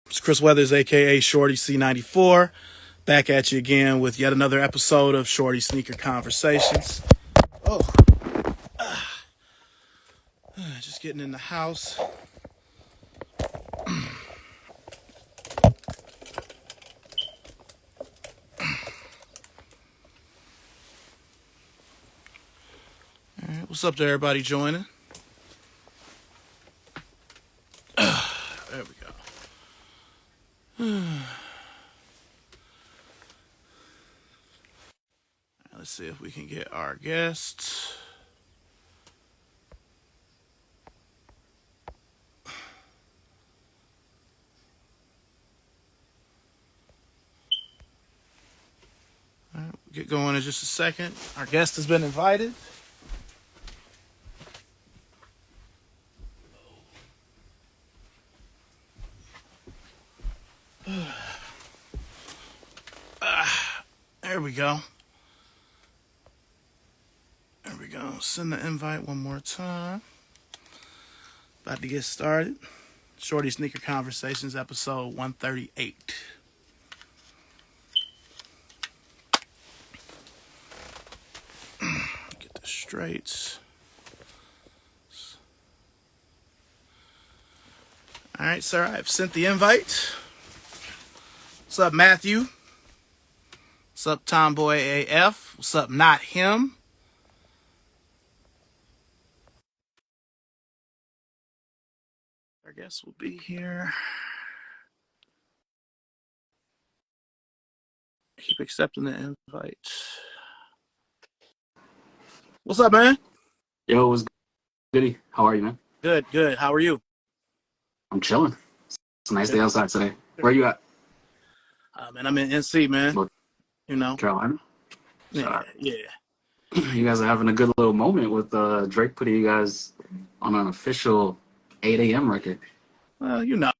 It's Chris Weathers, aka Shorty C94, back at you again with yet another episode of Shorty Sneaker Conversations. Oh, just getting in the house. All right, what's up to everybody joining? There we go. Let's see if we can get our guest. All right, we'll get going in just a second. Our guest has been invited. There we go. There we go. Send the invite one more time. About to get started. Shorty Sneaker Conversations, episode 138. Get this straight. All right, sir, I've sent the invite. What's up, Matthew? What's up, Tomboy AF? What's up, Not Him? Our guest will be here. Keep accepting the invite. What's up, man? Yo, what's goody? How are you, man? Good, good. How are you? I'm chilling. It's a nice day outside today. Where are you at? Man, I'm in NC, man. You know, Carolina? yeah. You guys are having a good little moment with Drake putting you guys on an official 8 a.m. record. Well, you know,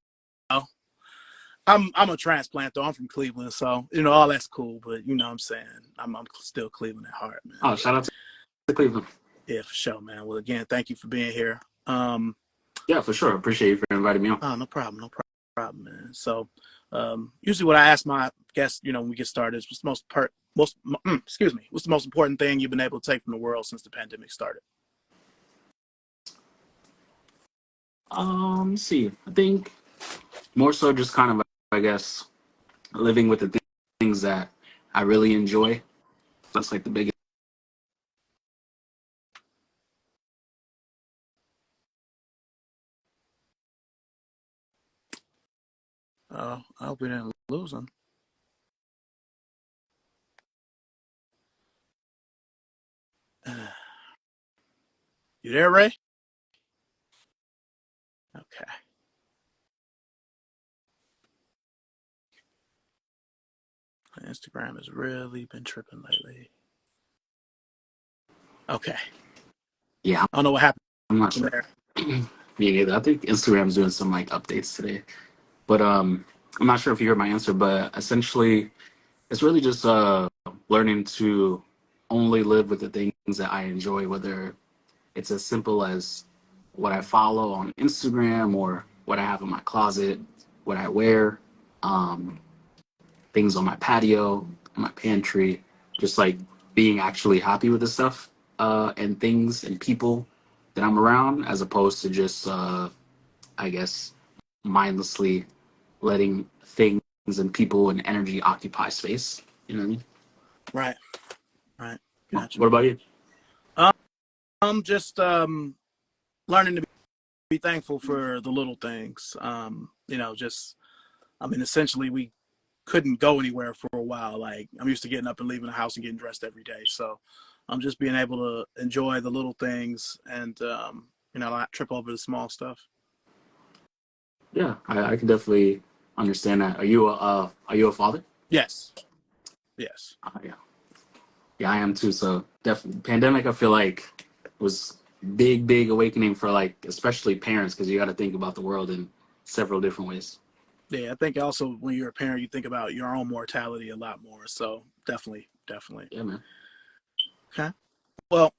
I'm a transplant though. I'm from Cleveland, so you know all that's cool. But you know what I'm saying, I'm still Cleveland at heart, man. Oh, shout out to Cleveland. Yeah, for sure, man. Well, again, thank you for being here. Yeah, for sure. Appreciate you for inviting me on. Oh, no problem, man. So, usually what I ask my guests, you know, when we get started, is what's the most important thing you've been able to take from the world since the pandemic started? Let's see. I think more so just kind of, I guess, living with the things that I really enjoy. That's like the biggest. I hope we didn't lose them. You there, Ray? Okay. Instagram has really been tripping lately. Okay. Yeah, I don't know what happened. I'm not sure. Me neither. I think Instagram's doing some like updates today. But I'm not sure if you heard my answer, but essentially it's really just learning to only live with the things that I enjoy, whether it's as simple as what I follow on Instagram or what I have in my closet, what I wear, um, things on my patio, in my pantry, just like being actually happy with the stuff and things and people that I'm around, as opposed to just, I guess, mindlessly letting things and people and energy occupy space. You know what I mean? Right. Gotcha. What about you? I'm just learning to be thankful for the little things. You know, just essentially we couldn't go anywhere for a while. Like I'm used to getting up and leaving the house and getting dressed every day. So I'm just being able to enjoy the little things and you know, not trip over the small stuff. Yeah, I can definitely understand that. Are you a father? Yes. Yeah, yeah, I am too. So definitely, pandemic. I feel like was big awakening for like especially parents because you got to think about the world in several different ways. Yeah, I think also when you're a parent, you think about your own mortality a lot more. So definitely. Yeah, man. Okay. Well,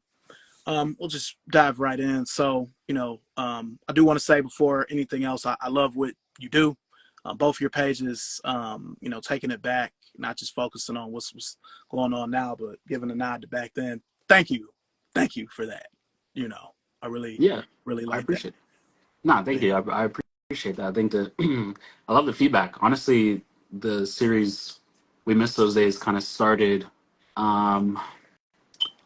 we'll just dive right in. So, you know, I do want to say before anything else, I love what you do. both your pages, taking it back, not just focusing on what's going on now, but giving a nod to back then. Thank you, thank you for that. I really, Yeah, really I like that. appreciate it. Nah, thank you. Yeah. I appreciate that. I think that I love the feedback. Honestly, the series We Miss Those Days kind of started. Um,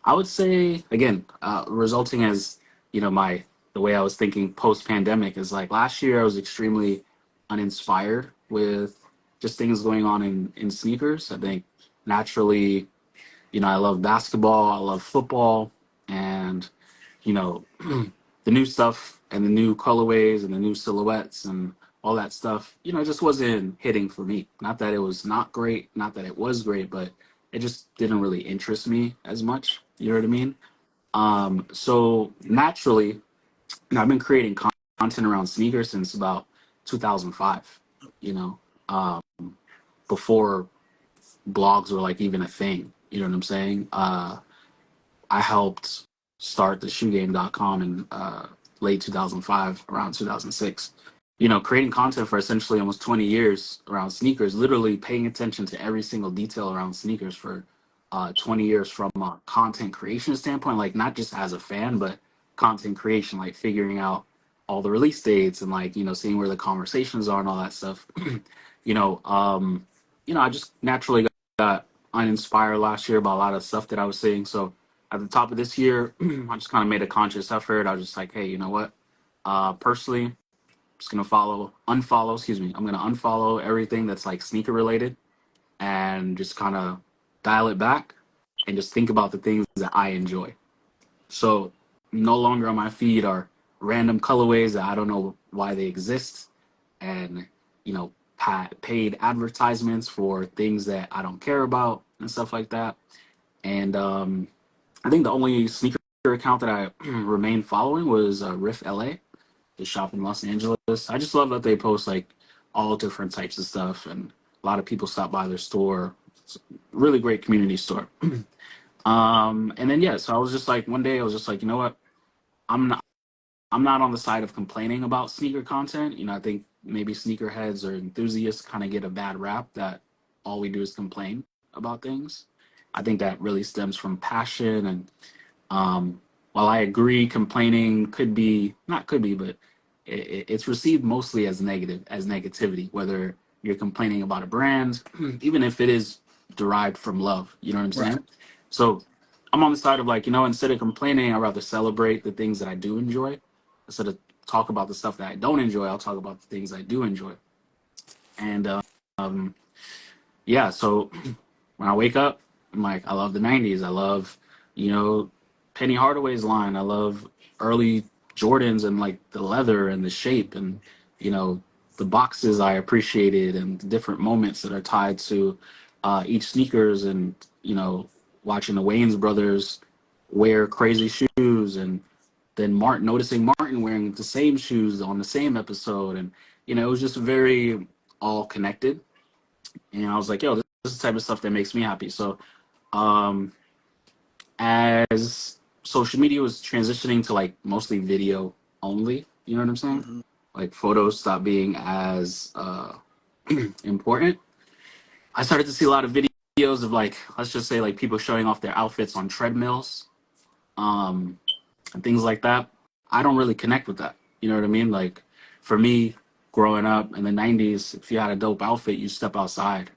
I would say again, resulting as my the way I was thinking post pandemic is like last year I was extremely uninspired with just things going on in sneakers. I think naturally, I love basketball, I love football, and you know, the new stuff and the new colorways and the new silhouettes and all that stuff, it just wasn't hitting for me. Not that it was not great, not that it was great, but it just didn't really interest me as much. You know what I mean? So naturally, I've been creating content around sneakers since about 2005, you know, um, before blogs were like even a thing. You know what I'm saying? I helped start the shoegame.com in late 2005, around 2006. Creating content for essentially almost 20 years around sneakers, literally paying attention to every single detail around sneakers for 20 years from a content creation standpoint, like not just as a fan, but content creation, like figuring out all the release dates and like, seeing where the conversations are and all that stuff. you know, um, I just naturally got uninspired last year by a lot of stuff that I was seeing. So at the top of this year, I just kind of made a conscious effort. I was just like, hey, you know what? Personally, I'm just gonna unfollow. Excuse me. I'm gonna unfollow everything that's like sneaker related, and just kind of dial it back, and just think about the things that I enjoy. So no longer on my feed are random colorways that I don't know why they exist, and paid advertisements for things that I don't care about and stuff like that. And I think the only sneaker account that I remained following was Riff LA, the shop in Los Angeles. I just love that they post like all different types of stuff, and a lot of people stop by their store. It's a really great community store. And then yeah, so I was just like one day I was just like, you know what? I'm not I'm not on the side of complaining about sneaker content. I think maybe sneakerheads or enthusiasts kind of get a bad rap that all we do is complain about things. I think that really stems from passion and um, while I agree, complaining could be not could be, but it's received mostly as negativity. Whether you're complaining about a brand, even if it is derived from love, you know what I'm Right. saying? So I'm on the side of like, instead of complaining, I'd rather celebrate the things that I do enjoy. Instead of talk about the stuff that I don't enjoy, I'll talk about the things I do enjoy. And um, yeah, so when I wake up, I'm like, I love the '90s. I love, you know, Penny Hardaway's line. I love early Jordans and like the leather and the shape and the boxes I appreciated and the different moments that are tied to each sneakers and watching the Wayans brothers wear crazy shoes and then Martin noticing Martin wearing the same shoes on the same episode and it was just very all connected and I was like, yo, this is the type of stuff that makes me happy. So, um, as social media was transitioning to like mostly video only, you know what I'm saying? Hmm. Like photos stopped being as important. I started to see a lot of videos of like, let's just say like people showing off their outfits on treadmills, um, and things like that. I don't really connect with that. You know what I mean? Like for me, growing up in the '90s, if you had a dope outfit, you step outside.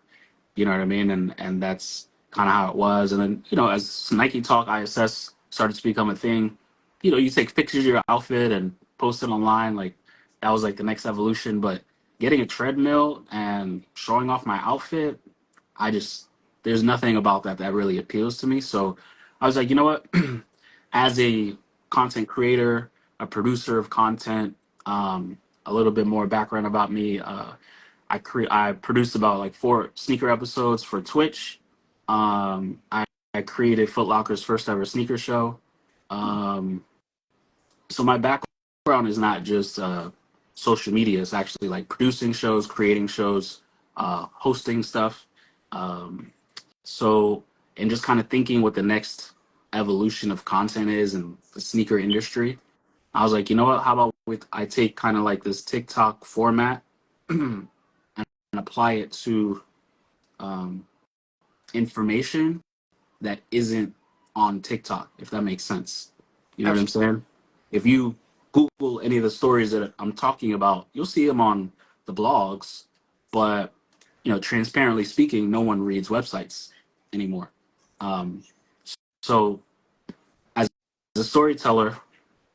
You know what I mean? And that's kind of how it was. And then, as Nike Talk ISS started to become a thing, you take pictures of your outfit and post it online. Like that was like the next evolution. But getting a treadmill and showing off my outfit, I just, there's nothing about that that really appeals to me. So I was like, you know what? As a content creator, a producer of content, a little bit more background about me. I produced about like 4 sneaker episodes for Twitch. I created Foot Locker's first ever sneaker show. Um, so my background is not just social media. It's actually like producing shows, creating shows, hosting stuff. Um, so and just kind of thinking what the next evolution of content is in the sneaker industry. I was like, you know what? How about I take kind of like this TikTok format apply it to um, information that isn't on TikTok, if that makes sense. You know what I'm Absolutely. saying? If you Google any of the stories that I'm talking about, you'll see them on the blogs, but transparently speaking, no one reads websites anymore. Um, so as a storyteller,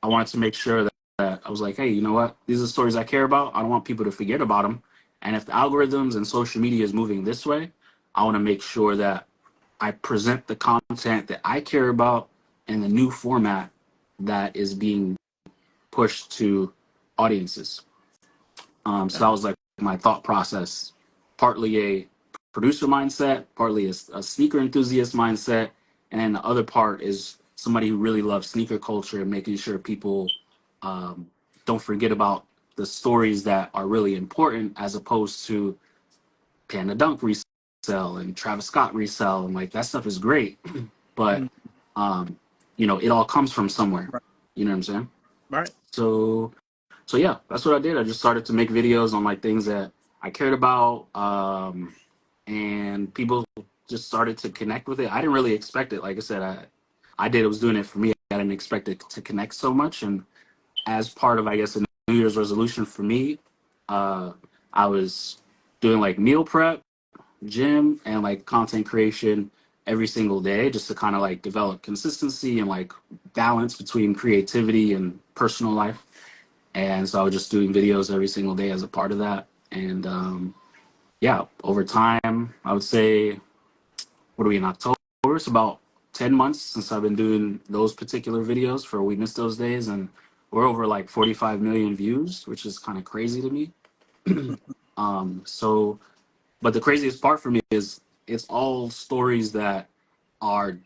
I wanted to make sure that I was like, hey, you know what? These are stories I care about. I don't want people to forget about them. And if the algorithms and social media is moving this way, I want to make sure that I present the content that I care about in the new format that is being pushed to audiences. So Yeah. that was like my thought process, partly a producer mindset, partly a sneaker enthusiast mindset, and then the other part is somebody who really loves sneaker culture and making sure people um, don't forget about the stories that are really important, as opposed to Panda Dunk resell and Travis Scott resell, and like that stuff is great, but Mm, um, it all comes from somewhere. right. You know what I'm saying? Right. So so yeah, that's what I did. I just started to make videos on like things that I cared about, and people just started to connect with it. I didn't really expect it. Like I said, I did. It was doing it for me. I didn't expect it to connect so much. And as part of, I guess, a New Year's resolution for me, uh, I was doing like meal prep, gym, and like content creation every single day, just to kind of like develop consistency and like balance between creativity and personal life. And so I was just doing videos every single day as a part of that. And yeah, over time, I would say, what are we in October? It's about 10 months since I've been doing those particular videos for We Missed Those Days. And we're over like 45 million views, which is kind of crazy to me. So, but the craziest part for me is it's all stories that are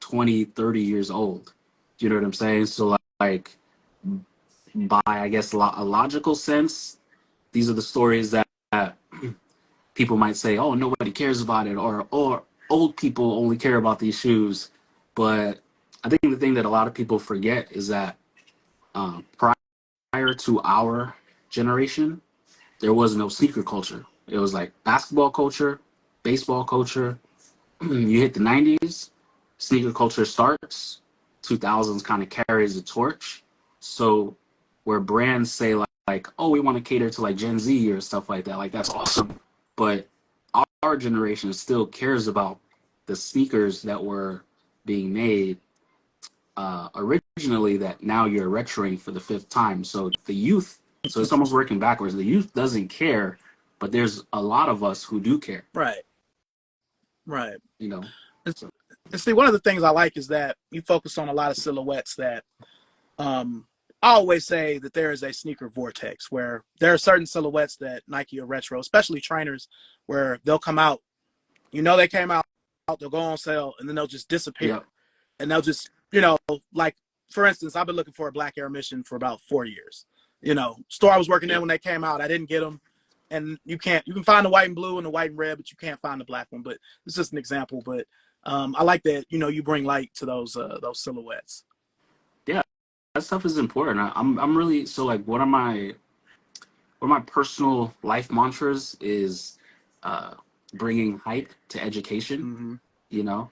20, 30 years old. Do you know what I'm saying? So, like by, I guess, a logical sense, these are the stories that people might say, "Oh, nobody cares about it," or old people only care about these shoes. But I think the thing that a lot of people forget is that prior to our generation, there was no sneaker culture. It was like basketball culture, baseball culture. You hit the '90s, sneaker culture starts. 2000s kind of carries the torch. So where brands say like, oh, we want to cater to like Gen Z or stuff like that, like that's awesome. But our generation still cares about the sneakers that were being made originally that now you're retroing for the fifth time. So the youth, so it's almost working backwards. The youth doesn't care, but there's a lot of us who do care. Right. Right. You know, And, so and see, one of the things I like is that you focus on a lot of silhouettes that um, I always say that there is a sneaker vortex where there are certain silhouettes that Nike or retro, especially trainers, where they'll come out, they came out, they'll go on sale, and then they'll just disappear. yeah, And they'll just, like, for instance, I've been looking for a Black Air Mission for about 4 years. Store I was working in yeah. when they came out, I didn't get them. And you can find the white and blue and the white and red, but you can't find the black one. But it's just an example. But I like that, you bring light to those silhouettes. Yeah, that stuff is important. I'm really so like one of my personal life mantras is uh, bringing hype to education. Mm-hmm. You know,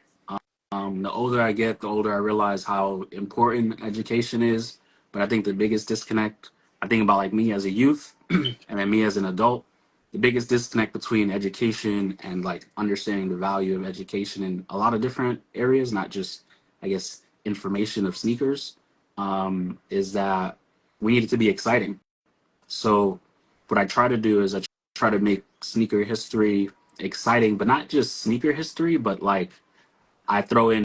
the older I get, the older I realize how important education is. But I think the biggest disconnect, I think about like me as a youth and then me as an adult, the biggest disconnect between education and like understanding the value of education in a lot of different areas, not just, I guess, information of sneakers, is that we need it to be exciting. So what I try to do is I try to make sneaker history exciting, but not just sneaker history, but like I throw in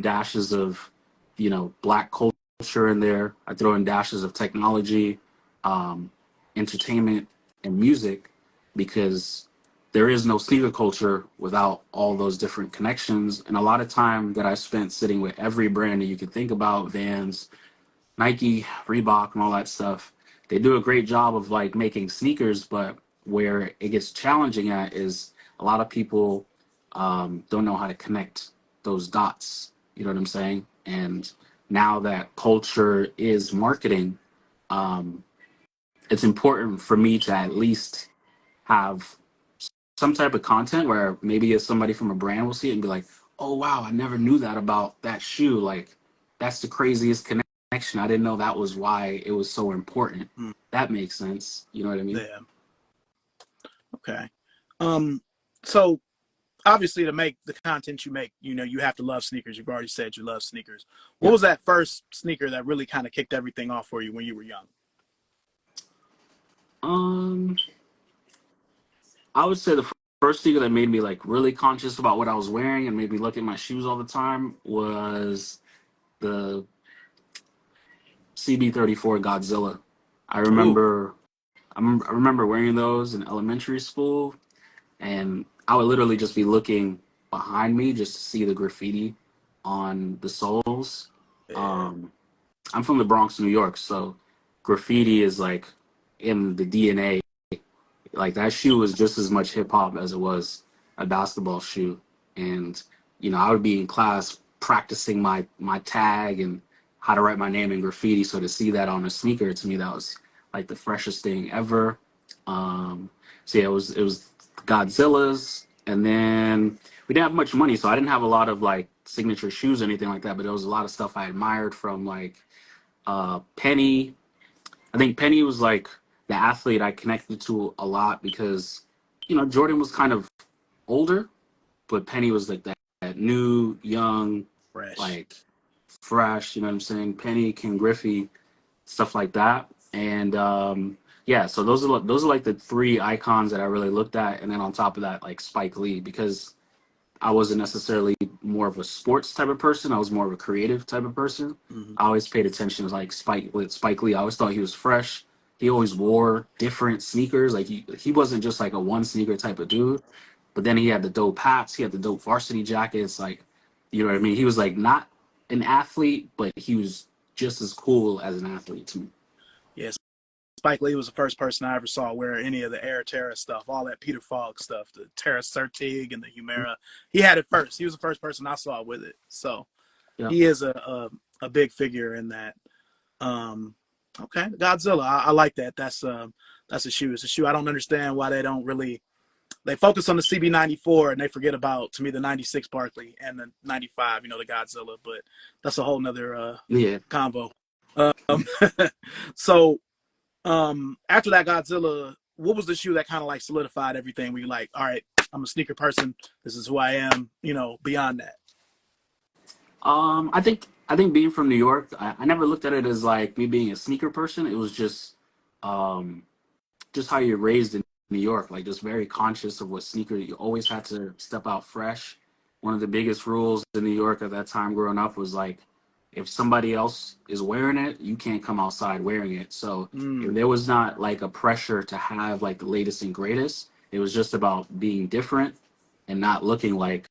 dashes of, black culture in there. I throw in dashes of technology, um, entertainment, and music, because there is no sneaker culture without all those different connections. And a lot of time that I spent sitting with every brand that you could think about, Vans, Nike, Reebok, and all that stuff, they do a great job of like making sneakers, but where it gets challenging at is a lot of people don't know how to connect those dots. You know what I'm saying? And now that culture is marketing, um, it's important for me to at least have some type of content where maybe if somebody from a brand will see it and be like, "Oh wow, I never knew that about that shoe." Like, that's the craziest connection. I didn't know that was why it was so important. Mm, That makes sense. You know what I mean? yeah. Okay. Um, so obviously to make the content you make, you have to love sneakers. You've already said you love sneakers. What Yeah. was that first sneaker that really kind of kicked everything off for you when you were young? Um, I would say the first sneaker that made me like really conscious about what I was wearing and made me look at my shoes all the time was the CB34 Godzilla. I Ooh, remember I remember wearing those in elementary school, and I would literally just be looking behind me just to see the graffiti on the soles. yeah. Um, I'm from the Bronx, New York, so graffiti is like in the DNA. Like that shoe was just as much hip hop as it was a basketball shoe. And I would be in class practicing my tag and how to write my name in graffiti. So to see that on a sneaker, to me that was like the freshest thing ever. Um, so yeah, it was Godzilla's, and then we didn't have much money, so I didn't have a lot of like signature shoes or anything like that. But there was a lot of stuff I admired from like Penny. I think Penny was like the athlete I connected to a lot because, Jordan was kind of older, but Penny was like that new, young, Fresh. like fresh, you know what I'm saying? Penny, Ken Griffey, stuff like that. And yeah, so those are like the three icons that I really looked at. And then on top of that, like Spike Lee, because I wasn't necessarily more of a sports type of person. I was more of a creative type of person. Hmm. I always paid attention to like Spike Lee. I always thought he was fresh. He always wore different sneakers. Like he wasn't just like a one sneaker type of dude. But then he had the dope hats. He had the dope varsity jackets. Like, you know what I mean? He was like not an athlete, but he was just as cool as an athlete to me. Yes. Spike Lee was the first person I ever saw wear any of the Air Terra stuff, all that Peter Falk stuff, the Terra Certig and the Humera. He had it first. He was the first person I saw with it. So Yeah. he is a big figure in that. Um, okay, Godzilla. I like that. That's a shoe. It's a shoe. I don't understand why they don't really they focus on the CB94 and they forget about to me the '96 Barkley and the '95. The Godzilla, but that's a whole nother Yeah. convo. Um, so after that Godzilla, what was the shoe that kind of like solidified everything? Where you like, all right, I'm a sneaker person. This is who I am. Beyond that. I think being from New York, I never looked at it as like me being a sneaker person. It was um just how you're raised in New York, like just very conscious of what sneaker. You always had to step out fresh. One of the biggest rules in New York at that time growing up was like, if somebody else is wearing it, you can't come outside wearing it. So if Mm, there was not like a pressure to have like the latest and greatest, it was just about being different and not looking like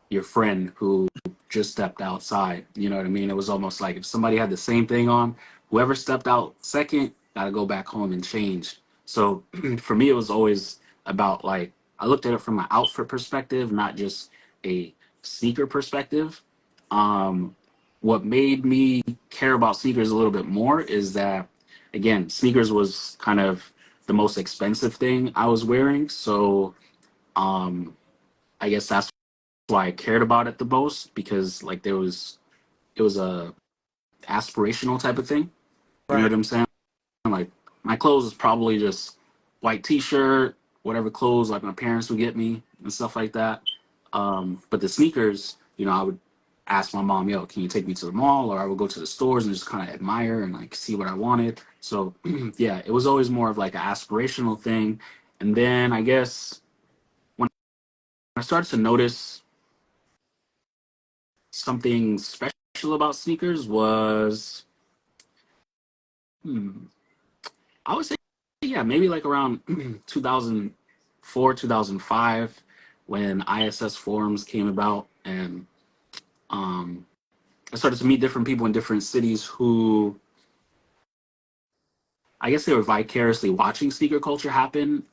your friend who just stepped outside. You know what I mean? It was almost like if somebody had the same thing on, whoever stepped out second got to go back home and change. So for me, it was always about like, I looked at it from an outfit perspective, not just a sneaker perspective. Um, what made me care about sneakers a little bit more is that, again, sneakers was kind of the most expensive thing I was wearing. So um, I guess that's why I cared about it the most because like it was a aspirational type of thing. You know right. what I'm saying? Like my clothes is probably just white t-shirt, whatever clothes like my parents would get me and stuff like that. But the sneakers, I would ask my mom, "Yo, can you take me to the mall?" Or I would go to the stores and just kind of admire and like see what I wanted. So yeah, it was always more of like an aspirational thing. And then I guess when I started to notice something special about sneakers was, hmm, I would say, yeah, maybe like around 2004, 2005, when ISS forums came about, and um, I started to meet different people in different cities who, I guess they were vicariously watching sneaker culture happen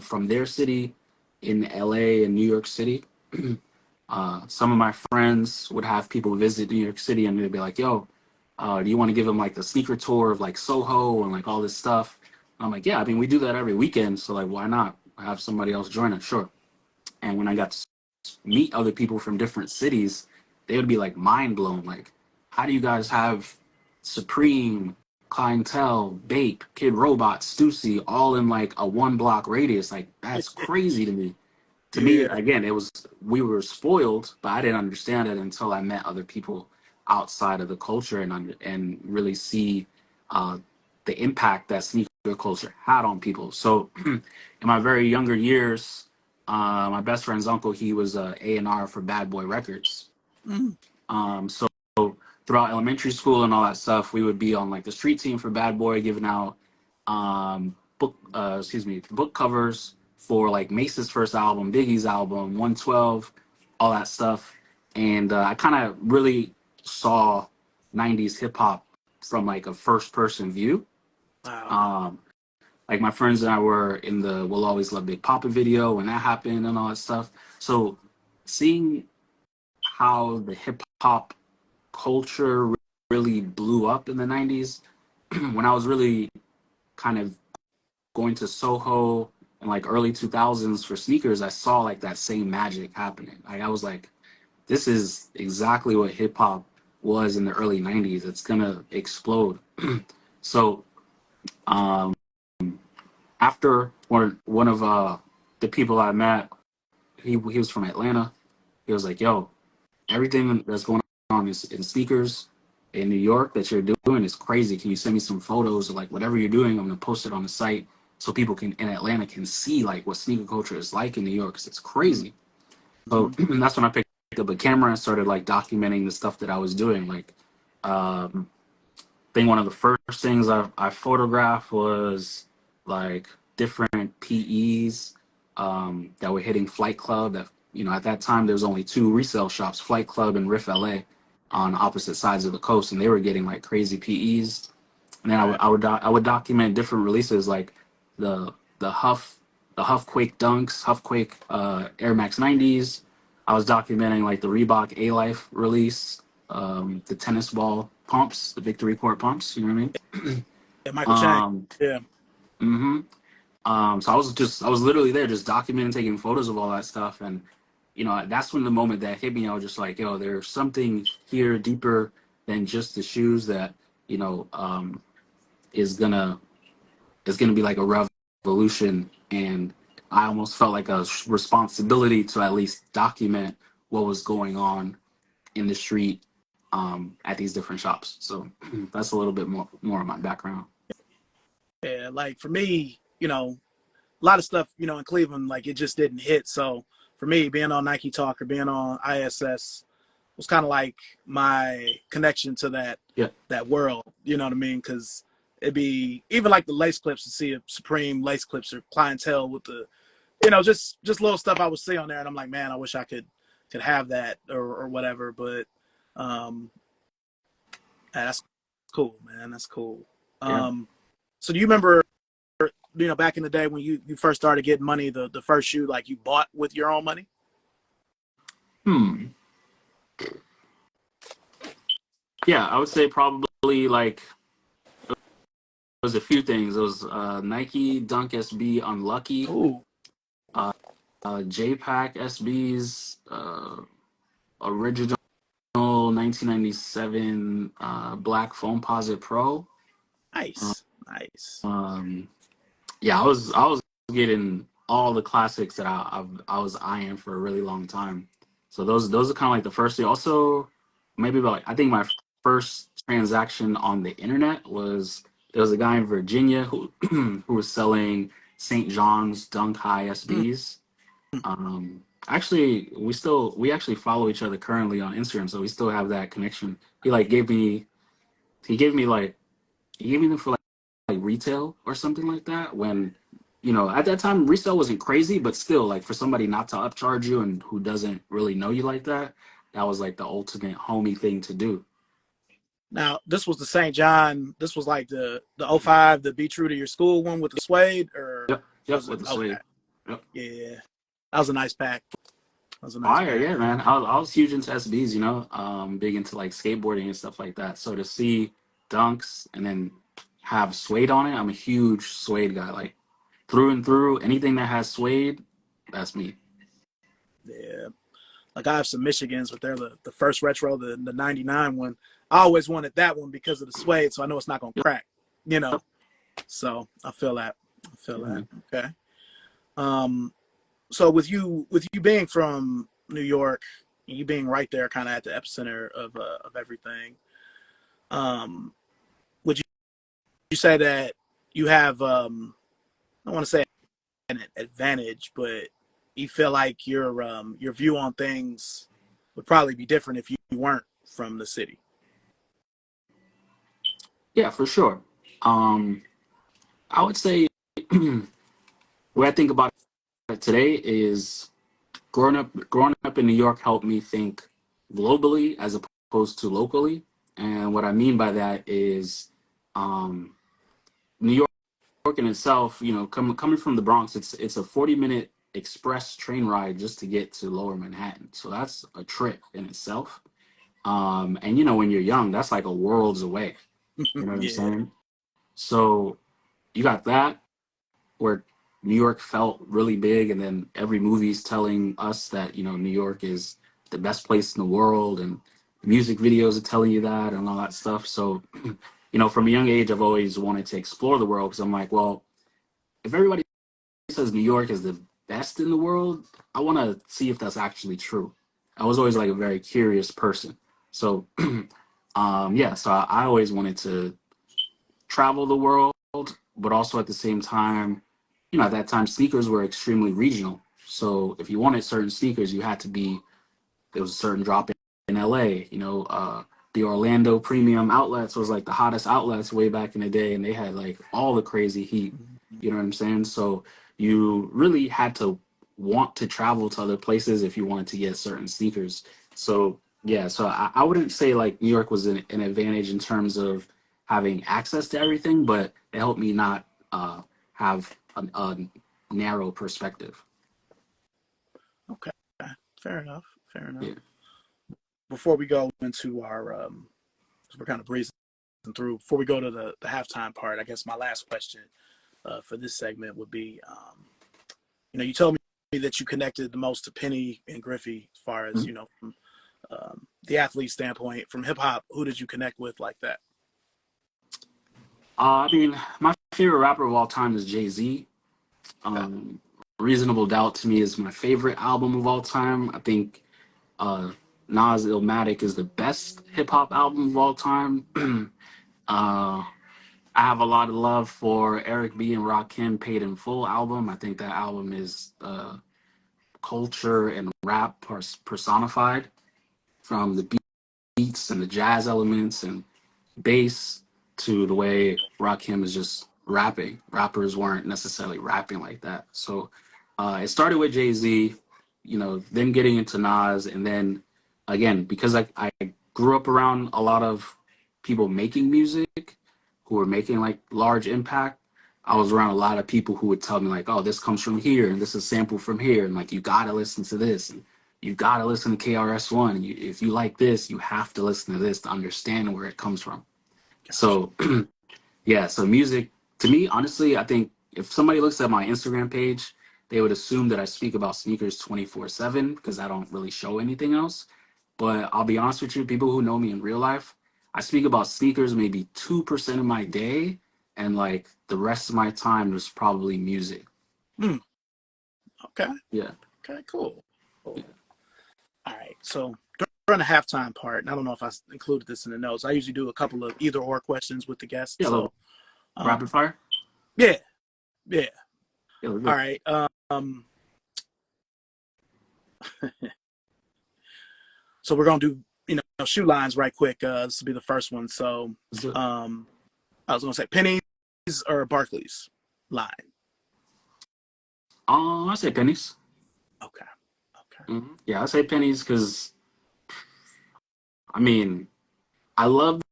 from their city in LA and New York City. Some of my friends would have people visit New York City and they'd be like, "Yo, do you want to give them like the sneaker tour of like Soho and like all this stuff?" I'm like, "Yeah, I mean, we do that every weekend, so like, why not?" have somebody else join us, sure. And when I got to meet other people from different cities, they would be like mind blown. Like, how do you guys have Supreme, Clientele, Bape, Kid Robot, Stussy all in like a 1 block radius? Like, that's crazy to me. To me, Yeah. again, it was, we were spoiled, but I didn't understand it until I met other people outside of the culture and really see uh, the impact that sneaker culture had on people. So, in my very younger years, my best friend's uncle, he was A&R for Bad Boy Records. Mm. So throughout elementary school and all that stuff, we would be on like the street team for Bad Boy, giving out book covers for like Mace's first album, Biggie's album, 112, all that stuff. And I kind of really saw 90s hip hop from like a first person view. Wow. Um, like my friends and I were in the "We'll Always Love Big Papa" video when that happened and all that stuff. So seeing how the hip hop culture really blew up in the 90s, when I was really kind of going to Soho in like early 2000s for sneakers, I saw like that same magic happening. Like I was like, this is exactly what hip hop was in the early 90s. It's gonna explode. So um, after one of the people I met, he was from Atlanta. He was like, "Yo, everything that's going on in sneakers in New York that you're doing is crazy. Can you send me some photos of like whatever you're doing? I'm gonna post it on the site so people can in Atlanta can see like what sneaker culture is like in New York. 'Cause it's crazy." So Mm-hmm. that's when I picked up a camera and started like documenting the stuff that I was doing. Like, I think one of the first things I photographed was like different PEs that were hitting Flight Club. That, you know, at that time there was only two resale shops, Flight Club and Riff LA, on opposite sides of the coast, and they were getting like crazy PEs. And then Right. I would document different releases like the the Huff the Huff Quake Dunks, Huff Quake Air Max 90s. I was documenting like the Reebok A Life release, the tennis ball pumps, the Victory Court pumps. You know what Yeah, Michael I Chang. mean? Yeah. Hmm. So I was literally there just documenting, taking photos of all that stuff, and you know that's when the moment that hit me. I was just like, yo, there's something here deeper than just the shoes that you know is gonna be like a revolution, and I almost felt like a responsibility to at least document what was going on in the street at these different shops. So that's a little bit more of my background. Yeah. Like for me, a lot of stuff, in Cleveland, like it just didn't hit. So for me, being on Nike Talk or being on ISS was kind of like my connection to Yeah, that world. You know what I mean? Because it'd be even like the lace clips to see a Supreme lace clips or clientele with the, just little stuff I would see on there, and I'm like, man, I wish I could have that or whatever. But um, that's cool, man. That's cool. yeah. So do you remember, back in the day when you first started getting money, the first shoe like you bought with your own money? Hmm. Yeah, I would say probably like it was a few things. It was Nike Dunk SB Unlucky, Ooh, JPack SBs, original 1997 Black Foam Posit Pro. nice, nice. Um, yeah, I was getting all the classics that I was eyeing for a really long time. So those are kind of like the first thing. Also, maybe about I think my first transaction on the internet was there was a guy in Virginia who who was selling St. John's Dunk High Mm. SBs. Actually, we actually follow each other currently on Instagram, so we still have that connection. He like he gave me like he gave me them for like retail or something like that. When at that time resale wasn't crazy, but still like for somebody not to upcharge you and who doesn't really know you like that, that was like the ultimate homie thing to do. Now this was the St. John. This was like the '05, the Be True to Your School one with the suede, or Yep, yep, was it with the okay? suede. Yep. Yeah, that was a nice pack. That was a nice Fire, pack. yeah, man. I was huge into SBs, big into like skateboarding and stuff like that. So to see dunks and then have suede on it, I'm a huge suede guy. Like through and through. Anything that has suede, that's me. Yeah. Like I have some Michigans, but they're the first retro, the '99 one. I always wanted that one because of the suede, so I know it's not gonna Yep. crack. You know, so I feel that. I feel that. Mhm. Okay. Um. So with you being from New York, you being right there, kind of at the epicenter of everything. Um. Would you say that you have I don't want to say an advantage, but you feel like your view on things would probably be different if you weren't from the city. Yeah, for sure. Um, I would say what I think about it today is growing up in New York helped me think globally as opposed to locally. And what I mean by that is um, New York in itself, coming from the Bronx, it's a 40-minute express train ride just to get to Lower Manhattan. So that's a trip in itself. And when you're young, that's like a world's away. You know what I'm Yeah. saying? So you got that where New York felt really big, and then every movie's telling us that New York is the best place in the world, and music videos are telling you that, and all that stuff. So, from a young age, I've always wanted to explore the world because I'm like, well, if everybody says New York is the best in the world, I want to see if that's actually true. I was always like a very curious person, so yeah, so I always wanted to travel the world, but also at the same time, at that time, sneakers were extremely regional. So if you wanted certain sneakers, you had to be there was a certain drop in LA. The Orlando Premium Outlets was like the hottest outlets way back in the day, and they had like all the crazy heat. You know what I'm saying? So you really had to want to travel to other places if you wanted to get certain sneakers. So yeah, so I wouldn't say like New York was an advantage in terms of having access to everything, but it helped me not have a narrow perspective. Okay. Fair enough. Fair enough. Yeah. Before we go into our, 'cause we're kind of breezing through. Before we go to the halftime part, I guess my last question for this segment would be, you told me that you connected the most to Penny and Griffey as far as Mhm. from the athlete standpoint. From hip hop, who did you connect with like that? I mean, my favorite rapper of all time is Jay-Z. Okay. Um, Reasonable Doubt to me is my favorite album of all time. I think uh, Nas Illmatic is the best hip hop album of all time. I have a lot of love for Eric B. and Rakim Paid in Full album. I think that album is culture and rap personified, from the beats and the jazz elements and bass to the way Rakim is just rapping. Rappers weren't necessarily rapping like that. So it started with Jay Z, then getting into Nas, and then again, because I grew up around a lot of people making music who were making like large impact. I was around a lot of people who would tell me like, "Oh, this comes from here, and this is sampled from here, and like you gotta listen to this, and you gotta listen to KRS-One. If you like this, you have to listen to this to understand where it comes from." Gotcha. So yeah, so music to me, honestly, I think if somebody looks at my Instagram page, they would assume that I speak about sneakers 24/7 because I don't really show anything else. But I'll be honest with you, people who know me in real life, I speak about sneakers maybe 2% of my day, and like the rest of my time is probably music. Hmm. Okay. Yeah. Okay. Cool. Yeah, Cool. All right. So during the halftime part, and I don't know if I included this in the notes. I usually do a couple of either or questions with the guests. yeah, a little So, um, rapid fire. yeah, yeah. Yeah, we're All good. right. So we're gonna do shoe lines right quick. This will be the first one. So, Let's do it. um, I was gonna say Penny's or Barclays line. I say pennies. Okay. Okay. Yeah, I say pennies because I mean I love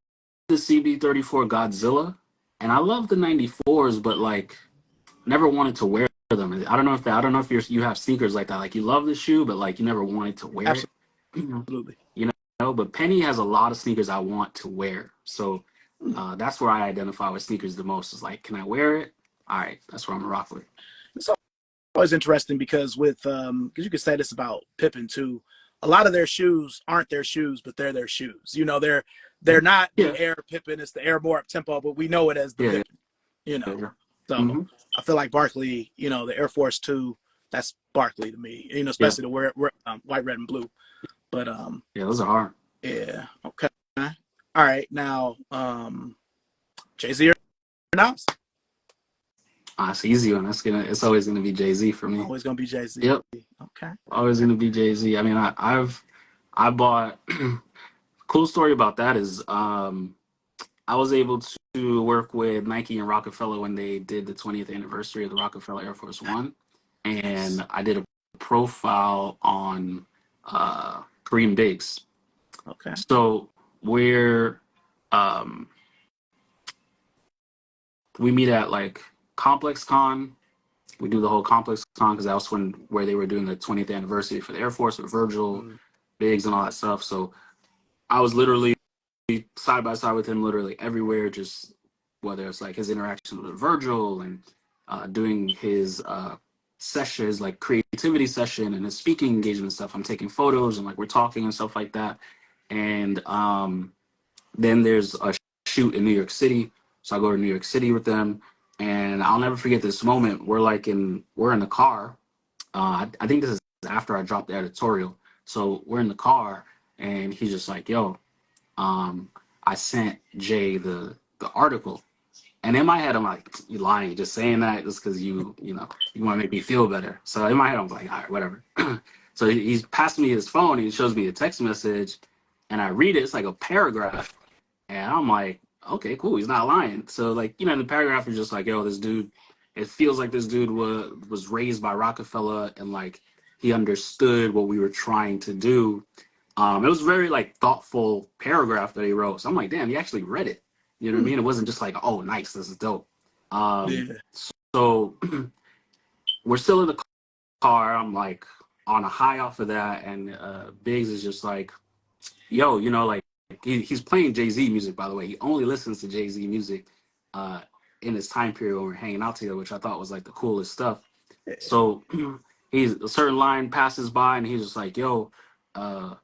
the CB34 Godzilla, and I love the 94s, but like never wanted to wear them. I don't know if you have sneakers like that. Like you love the shoe, but like you never wanted to wear it. Absolutely. You know, but Penny has a lot of sneakers I want to wear. So Hmm. that's where I identify with sneakers the most. Is like, can I wear it? all right, that's what I'm gonna rock with. It's always interesting because because you could say this about Pippen too. A lot of their shoes aren't their shoes, but they're their shoes. You know, they're not the Yeah, Air Pippen. It's the Air more up tempo, but we know it as the yeah, Pippen. You know, yeah. so Mm-hmm. I feel like Barkley. You know, the Air Force Two. That's Barkley to me. You know, Yeah, especially the white, red, and blue. But yeah, those are hard. yeah, okay. All right, now Jay-Z or Nas? It's an easy one. It's always gonna be Jay-Z for me. Always gonna be Jay-Z. Yep, Okay. always gonna be Jay-Z. I mean, I bought. Cool story about that is I was able to work with Nike and Rockefeller when they did the 20th anniversary of the Rockefeller Air Force One, Nice. and I did a profile on Kareem Biggs. Okay. So we're um, we meet at like Complex Con. We do the whole Complex Con because that was where they were doing the 20th anniversary for the Air Force with Virgil, Mm, Biggs, and all that stuff. So I was literally side by side with him, literally everywhere. Just whether it's like his interaction with Virgil and doing his sessions, like creativity session and his speaking engagement stuff. I'm taking photos and like we're talking and stuff like that. And then there's a shoot in New York City. So I go to New York City with them, and I'll never forget this moment. We're in the car. I think this is after I dropped the editorial. So we're in the car, and he's just like, "Yo, um, I sent Jay the article." And in my head, I'm like, "You lying? You're just saying that just because you want to make me feel better." So in my head, I'm like, "All right, whatever." So he's passing me his phone. And he shows me a text message, and I read it. It's like a paragraph, and I'm like, okay, cool. He's not lying. So like, the paragraph is just like, yo, this dude, it feels like this dude was raised by Rockefeller and like he understood what we were trying to do. It was a very like thoughtful paragraph that he wrote. So I'm like, damn, he actually read it. You know what I mm, mean? It wasn't just like, oh, nice, this is dope. Um, yeah. so we're still in the car. I'm like on a high off of that, and Biggs is just like, yo, like he's playing Jay-Z music, by the way. He only listens to Jay-Z music uh, in his time period when we're hanging out together, which I thought was like the coolest stuff. Yeah. So he's a certain line passes by and he's just like, yo, uh,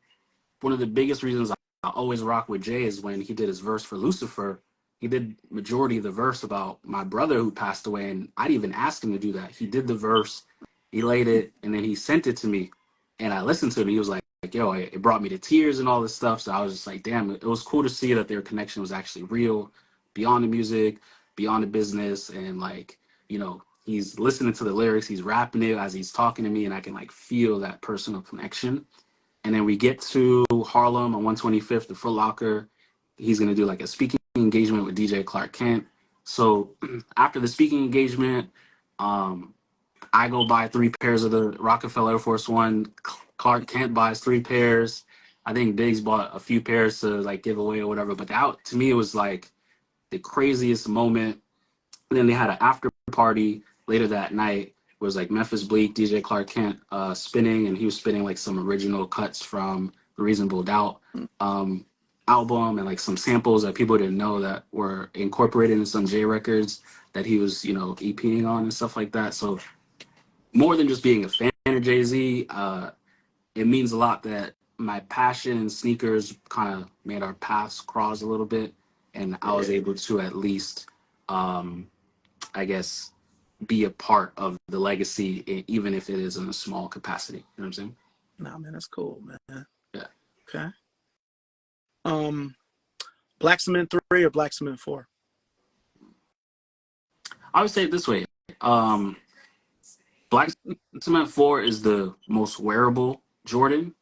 one of the biggest reasons I always rock with Jay is when he did his verse for Lucifer. He did majority of the verse about my brother who passed away, and I didn't even ask him to do that. He did the verse, he laid it, and then he sent it to me, and I listened to it. And he was like, "Yo, it brought me to tears and all this stuff." So I was just like, "Damn!" It was cool to see that their connection was actually real, beyond the music, beyond the business, and like he's listening to the lyrics, he's rapping it as he's talking to me, and I can like feel that personal connection. And then we get to Harlem on 125th, the Foot Locker. He's going to do like a speaking engagement with DJ Clark Kent. So after the speaking engagement, um, I go buy 3 pairs of the Rockefeller Air Force One. Clark Kent buys 3 pairs. I think Biggs bought a few pairs to like give away or whatever. But that to me it was like the craziest moment. And then they had an after party later that night. It was like Memphis Bleak, DJ Clark Kent spinning, and he was spinning like some original cuts from the Reasonable Doubt um, album and like some samples that people didn't know that were incorporated in some J records that he was, EPing on and stuff like that. So more than just being a fan of Jay Z, it means a lot that my passion in sneakers kind of made our paths cross a little bit, and I was Yeah. able to at least, I guess, be a part of the legacy, even if it is in a small capacity. You know what I'm saying? Nah, man, that's cool, man. Yeah. Okay. Um, Black Cement 3 or Black Cement 4? I would say it this way. Um, Black Cement 4 is the most wearable Jordan.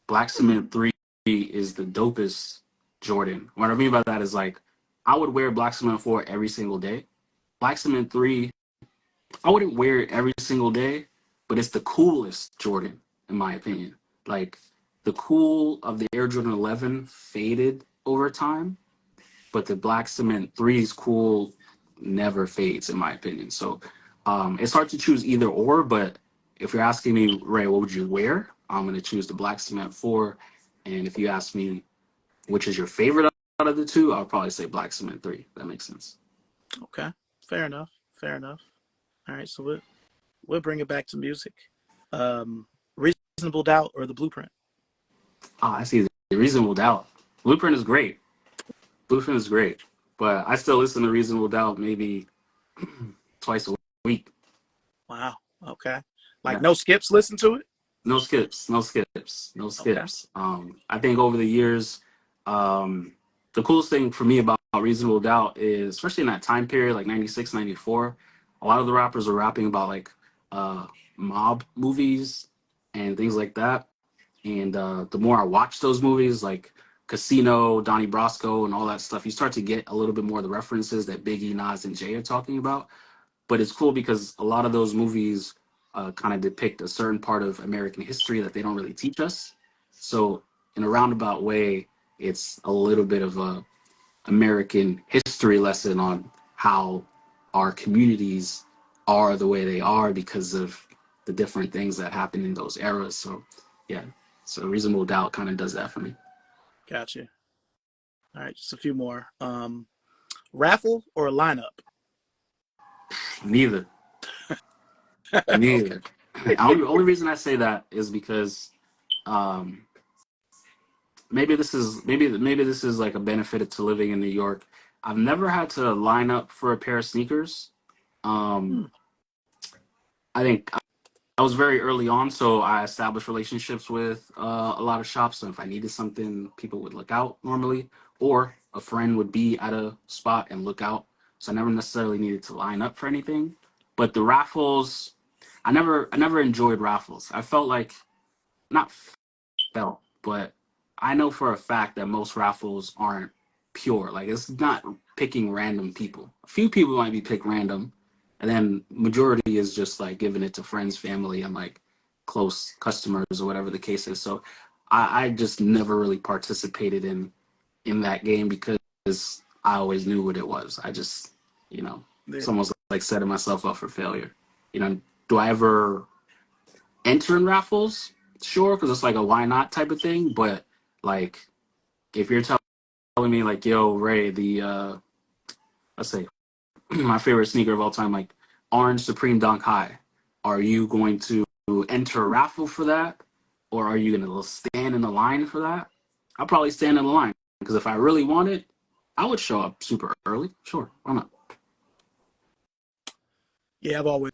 Black Cement 3 is the dopest Jordan. What I mean by that is like I would wear Black Cement 4 every single day. Black Cement 3, I wouldn't wear it every single day, but it's the coolest Jordan, in my opinion. Like the cool of the Air Jordan 11 faded over time, but the Black Cement 3's cool never fades, in my opinion. So it's hard to choose either or, but if you're asking me, Ray, what would you wear? I'm going to choose the Black Cement 4. And if you ask me which is your favorite out of the two, I'll probably say Black Cement 3. That makes sense. Okay. Fair enough. Fair enough. All right, so we'll bring it back to music. Reasonable Doubt or The Blueprint? Oh, I see the Reasonable Doubt. Blueprint is great. Blueprint is great, but I still listen to Reasonable Doubt maybe twice a week. Wow. Okay. Like Yeah. no skips. Listen to it. No skips, no skips, no Okay. skips. I think over the years, the coolest thing for me about Reasonable Doubt is, especially in that time period, like 96, 94, a lot of the rappers were rapping about like uh, mob movies and things like that. And the more I watch those movies, like Casino, Donnie Brasco, and all that stuff, you start to get a little bit more of the references that Biggie, Nas, and Jay are talking about. But it's cool because a lot of those movies kind of depict a certain part of American history that they don't really teach us. So in a roundabout way, it's a little bit of a American history lesson on how our communities are the way they are because of the different things that happened in those eras. So yeah, so Reasonable Doubt kind of does that for me. Gotcha. All right, just a few more. Raffle or lineup? Neither, Okay. neither. Only reason I say that is because um, maybe this is like a benefit to living in New York. I've never had to line up for a pair of sneakers. Hmm. Um, I think I was very early on, so I established relationships with a lot of shops. So if I needed something, people would look out normally, or a friend would be at a spot and look out. So I never necessarily needed to line up for anything. But the raffles, I never enjoyed raffles. I felt like not felt, but I know for a fact that most raffles aren't pure. Like it's not picking random people. A few people might be picked random, and then majority is just like giving it to friends, family, and like close customers or whatever the case is. So I just never really participated in that game because I always knew what it was. I just you know Yeah. it's almost like setting myself up for failure. You know, do I ever enter in raffles? Sure, because it's like a why not type of thing. But like, if you're telling me like, yo, Ray, the let's say my favorite sneaker of all time, like Orange Supreme Dunk High, are you going to enter a raffle for that, or are you going to stand in the line for that? I'll probably stand in the line because if I really want it, I would show up super early. Sure, why not? Yeah, I've always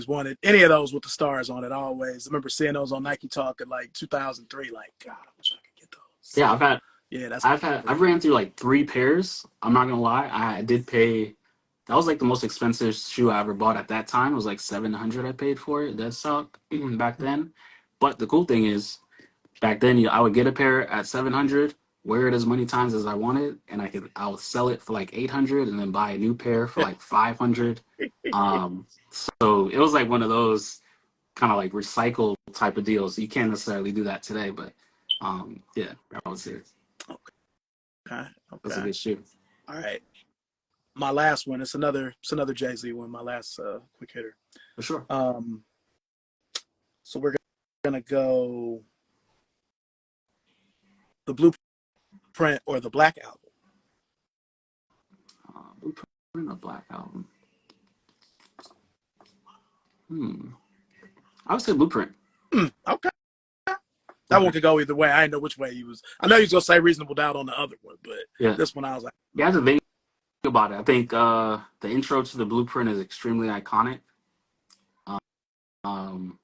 wanted any of those with the stars on it. I always remember seeing those on Nike Talk in like 2003. Like, God, I wish I could get those. Yeah, Yeah, that's I've ran through like three pairs. I'm not gonna lie. I did pay. That was like the most expensive shoe I ever bought at that time. It was like 700 I paid for it. That sucked back then. But the cool thing is, back then I would get a pair at 700, wear it as many times as I wanted, and I would sell it for like 800, and then buy a new pair for like 500. So it was like one of those kind of like recycle type of deals. You can't necessarily do that today, but yeah, that was it. okay. That's a Okay. good shoe All right. My last one. It's another Jay Z one. My last quick hitter. for sure. Um, so we're gonna go the Blueprint or the Black Album. Blueprint or Black Album? I would say Blueprint. Okay. That one Blueprint. could go either way. I didn't know which way he was. I know he was gonna say Reasonable Doubt on the other one, but Yeah. this one I was like, You have to think about it. I think the intro to the Blueprint is extremely iconic. Um,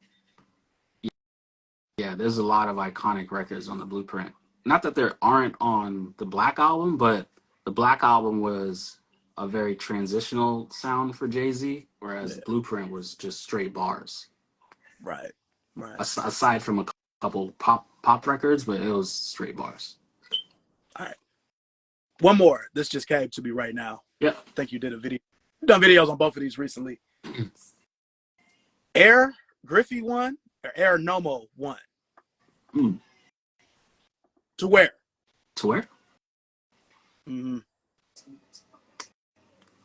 yeah, there's a lot of iconic records on the Blueprint. Not that there aren't on the Black Album, but the Black Album was a very transitional sound for Jay Z, whereas yeah, Blueprint was just straight bars. right, right. Aside from a couple pop records, but it was straight bars. All right. One more. This just came to me right now. Yep. I think you did a video. You've done videos on both of these recently. Air Griffey one or Air Nomo one? Mm. To where? To where? Mm-hmm.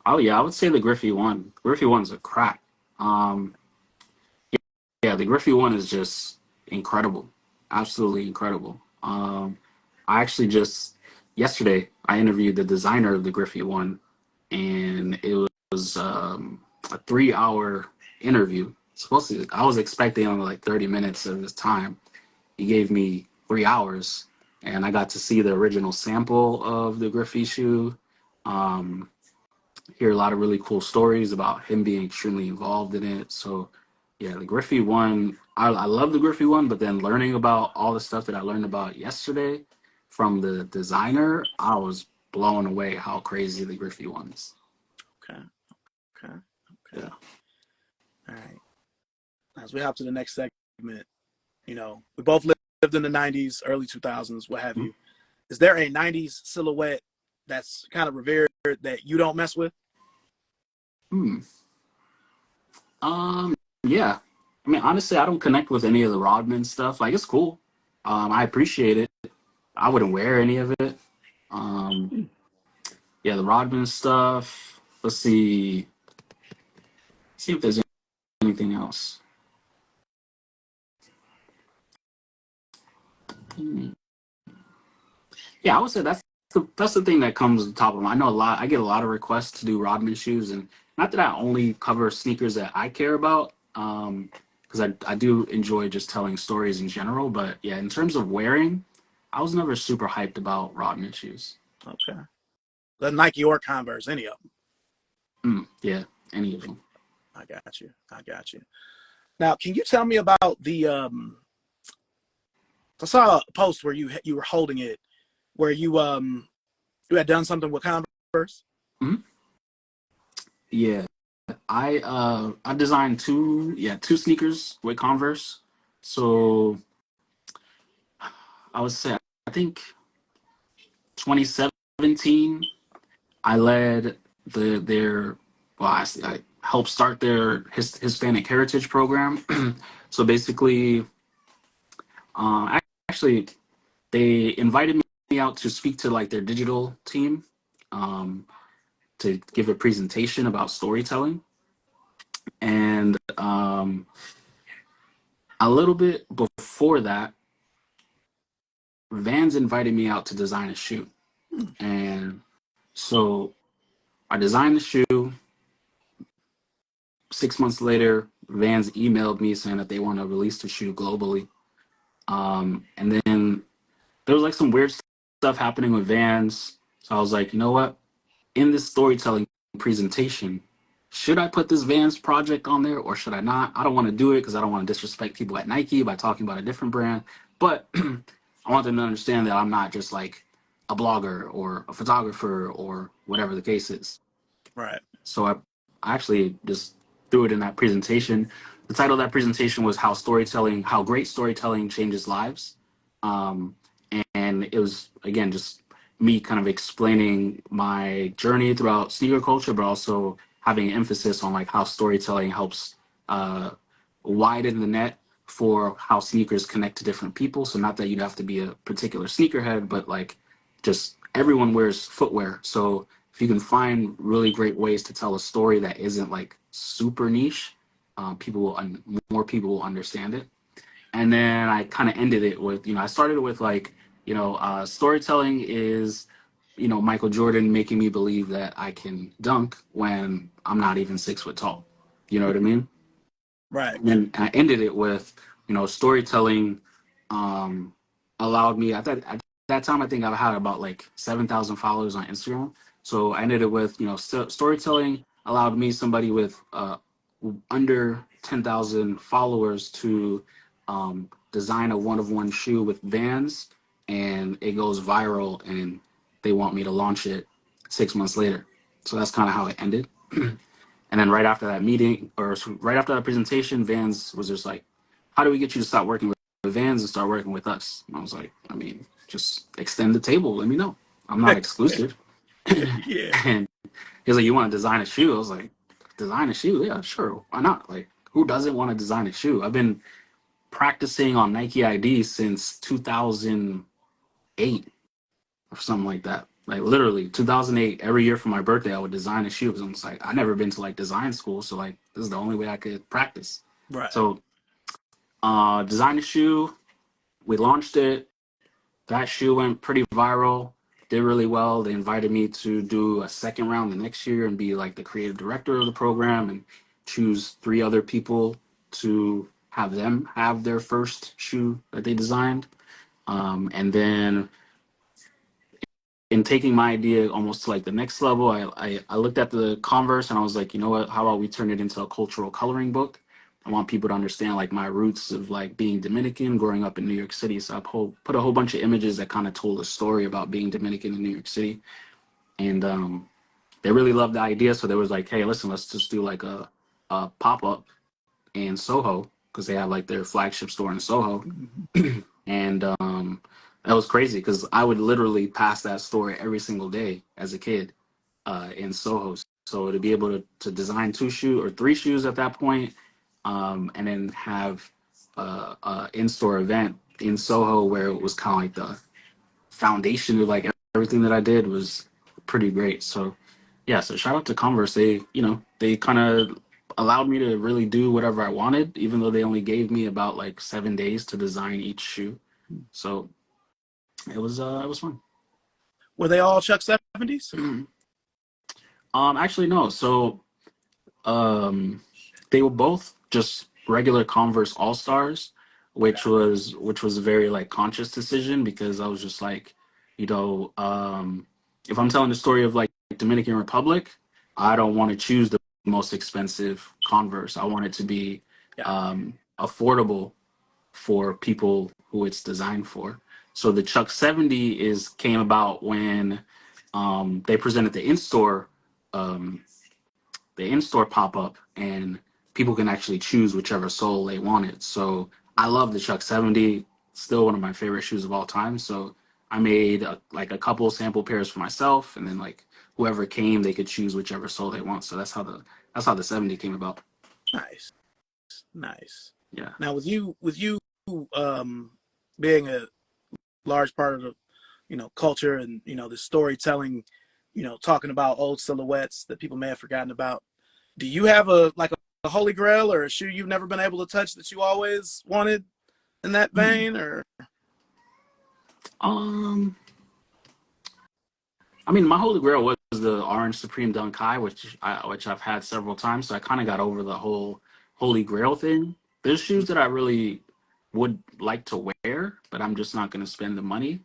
Oh yeah, I would say the Griffey one. Griffey one's a crack. Um, yeah, the Griffey one is just incredible, absolutely incredible. I actually just yesterday I interviewed the designer of the Griffey one, and it was a 3 hour interview. Supposed to, I was expecting only like 30 minutes of his time. He gave me 3 hours, and I got to see the original sample of the Griffey shoe. Um, Hear a lot of really cool stories about him being extremely involved in it. So, yeah, the Griffey one, I love the Griffey one, but then learning about all the stuff that I learned about yesterday from the designer, I was blown away how crazy the Griffey one is. Okay. Okay. Okay. Yeah. All right. As we hop to the next segment, we both lived in the 90s, early 2000s, what have you. Is there a 90s silhouette that's kind of revered that you don't mess with? Hmm. Yeah. I mean, honestly, I don't connect with any of the Rodman stuff. Like, it's cool. I appreciate it. I wouldn't wear any of it. Um, yeah, the Rodman stuff. Let's see. See if there's anything else. Hmm. Yeah, I would say that's the thing that comes to the top of mind. I know a lot. I get a lot of requests to do Rodman shoes, and not that I only cover sneakers that I care about, because I do enjoy just telling stories in general. But yeah, in terms of wearing, I was never super hyped about Rodman shoes. Okay. The Nike or Converse, any of them. Yeah, any of them. I got you. I got you. Now, can you tell me about the I saw a post where you were holding it, where you had done something with Converse. Mhm. Yeah, I designed two sneakers with Converse. So I would say I think 2017 I led their well I helped start their Hispanic Heritage Program. So basically, actually they invited me out to speak to like their digital team, um, to give a presentation about storytelling, and a little bit before that, Vans invited me out to design a shoe. And so I designed the shoe. 6 months later, Vans emailed me saying that they want to release the shoe globally. And then there was like some weird stuff happening with Vans. So I was like, you know what? In this storytelling presentation, should I put this Vans project on there or should I not? I don't want to do it because I don't want to disrespect people at Nike by talking about a different brand. But I want them to understand that I'm not just like a blogger or a photographer or whatever the case is. Right. So I actually just threw it in that presentation. The title of that presentation was How Great Storytelling Changes Lives. Um, and it was, again, just me kind of explaining my journey throughout sneaker culture, but also having an emphasis on like how storytelling helps uh, widen the net for how sneakers connect to different people. So not that you'd have to be a particular sneakerhead, but like just everyone wears footwear. So if you can find really great ways to tell a story that isn't like super niche, more people will understand it. And then I kind of ended it with, I started it with like, storytelling is, Michael Jordan making me believe that I can dunk when I'm not even 6 foot tall. You know what I mean? Right. And then I ended it with, storytelling um, allowed me. At that time, I think I had about like 7,000 followers on Instagram. So I ended it with, storytelling allowed me, somebody with under 10,000 followers, to design a one-of-one shoe with Vans, and it goes viral, and they want me to launch it 6 months later. So that's kind of how it ended. And then right after that meeting, or right after that presentation, Vans was just like, "How do we get you to stop working with Vans and start working with us?" And I was like, "I mean, just extend the table. Let me know. I'm not exclusive." Yeah. And he was like, "You want to design a shoe?" I was like, "Design a shoe? Yeah, sure. Why not? Like, who doesn't want to design a shoe?" I've been practicing on Nike ID since 2008 or something like that. Like literally 2008, every year for my birthday, I would design a shoe because I'm just like, I never been to like design school. So like, this is the only way I could practice. Right. So designed a shoe. We launched it. That shoe went pretty viral. did really well. They invited me to do a second round the next year and be like the creative director of the program and choose three other people to have them have their first shoe that they designed. And then in taking my idea almost to like the next level, I looked at the Converse and I was like, you know what? How about we turn it into a cultural coloring book? I want people to understand like my roots of like being Dominican, growing up in New York City. So put a whole bunch of images that kind of told a story about being Dominican in New York City, and they really loved the idea. So they was like, hey, listen, let's just do like a pop up in Soho because they have like their flagship store in Soho, Mhm. and that was crazy because I would literally pass that store every single day as a kid in Soho. So to be able to design two shoe or three shoes at that point, and then have a in-store event in Soho where it was kind of like the foundation of like everything that I did was pretty great. So yeah, so shout out to Converse. They kind of allowed me to really do whatever I wanted, even though they only gave me about like 7 days to design each shoe. So it was fun. Were they all Chuck 70s? Actually no. So um they were both just regular Converse All Stars, Okay. which was a very like conscious decision because I was just like, if I'm telling the story of like Dominican Republic, I don't want to choose the most expensive Converse. I want it to be Yeah. affordable for people who it's designed for. So the Chuck 70 is came about when they presented um, the in-store pop-up, and people can actually choose whichever sole they wanted. So I love the Chuck 70, still one of my favorite shoes of all time. So I made like a couple sample pairs for myself, and then like whoever came, they could choose whichever sole they want. So that's how the 70 came about. Nice. Nice. Yeah. Now with you um being a large part of the culture and the storytelling, talking about old silhouettes that people may have forgotten about. Do you have a holy grail or a shoe you've never been able to touch that you always wanted in that vein? Or Um, I mean, my holy grail was the orange Supreme Dunk High, which I've had several times. So I kind of got over the whole holy grail thing. There's shoes that I really would like to wear, but I'm just not going to spend the money.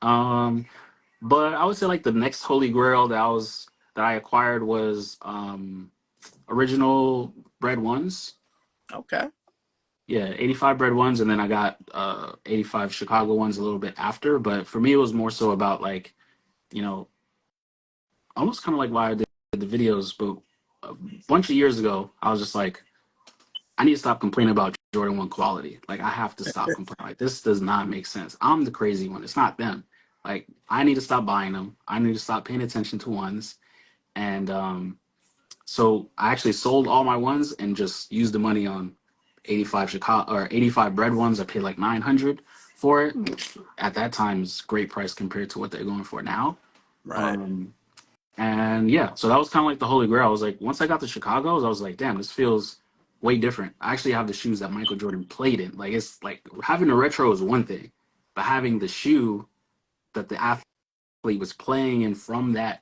Um, but I would say like the next holy grail that I acquired was original Bread Ones. okay, Yeah, 85 Bread Ones, and then I got 85 Chicago ones a little bit after. But for me, it was more so about like you know almost kind of like why I did the videos, but a bunch of years ago, I was just like, I need to stop complaining about Jordan 1 quality. Like, I have to stop complaining. Like, this does not make sense. I'm the crazy one. It's not them. Like, I need to stop buying them. I need to stop paying attention to ones. And so I actually sold all my ones and just used the money on 85 Chicago or 85 bread ones. I paid like 900 for it, which at that time is great price compared to what they're going for now. right, Um, And yeah, so that was kind of like the holy grail. I was like, once I got to Chicago, I was like, damn, this feels way different. I actually have the shoes that Michael Jordan played in. Like, it's like having a retro is one thing, but having the shoe that the athlete was playing in from that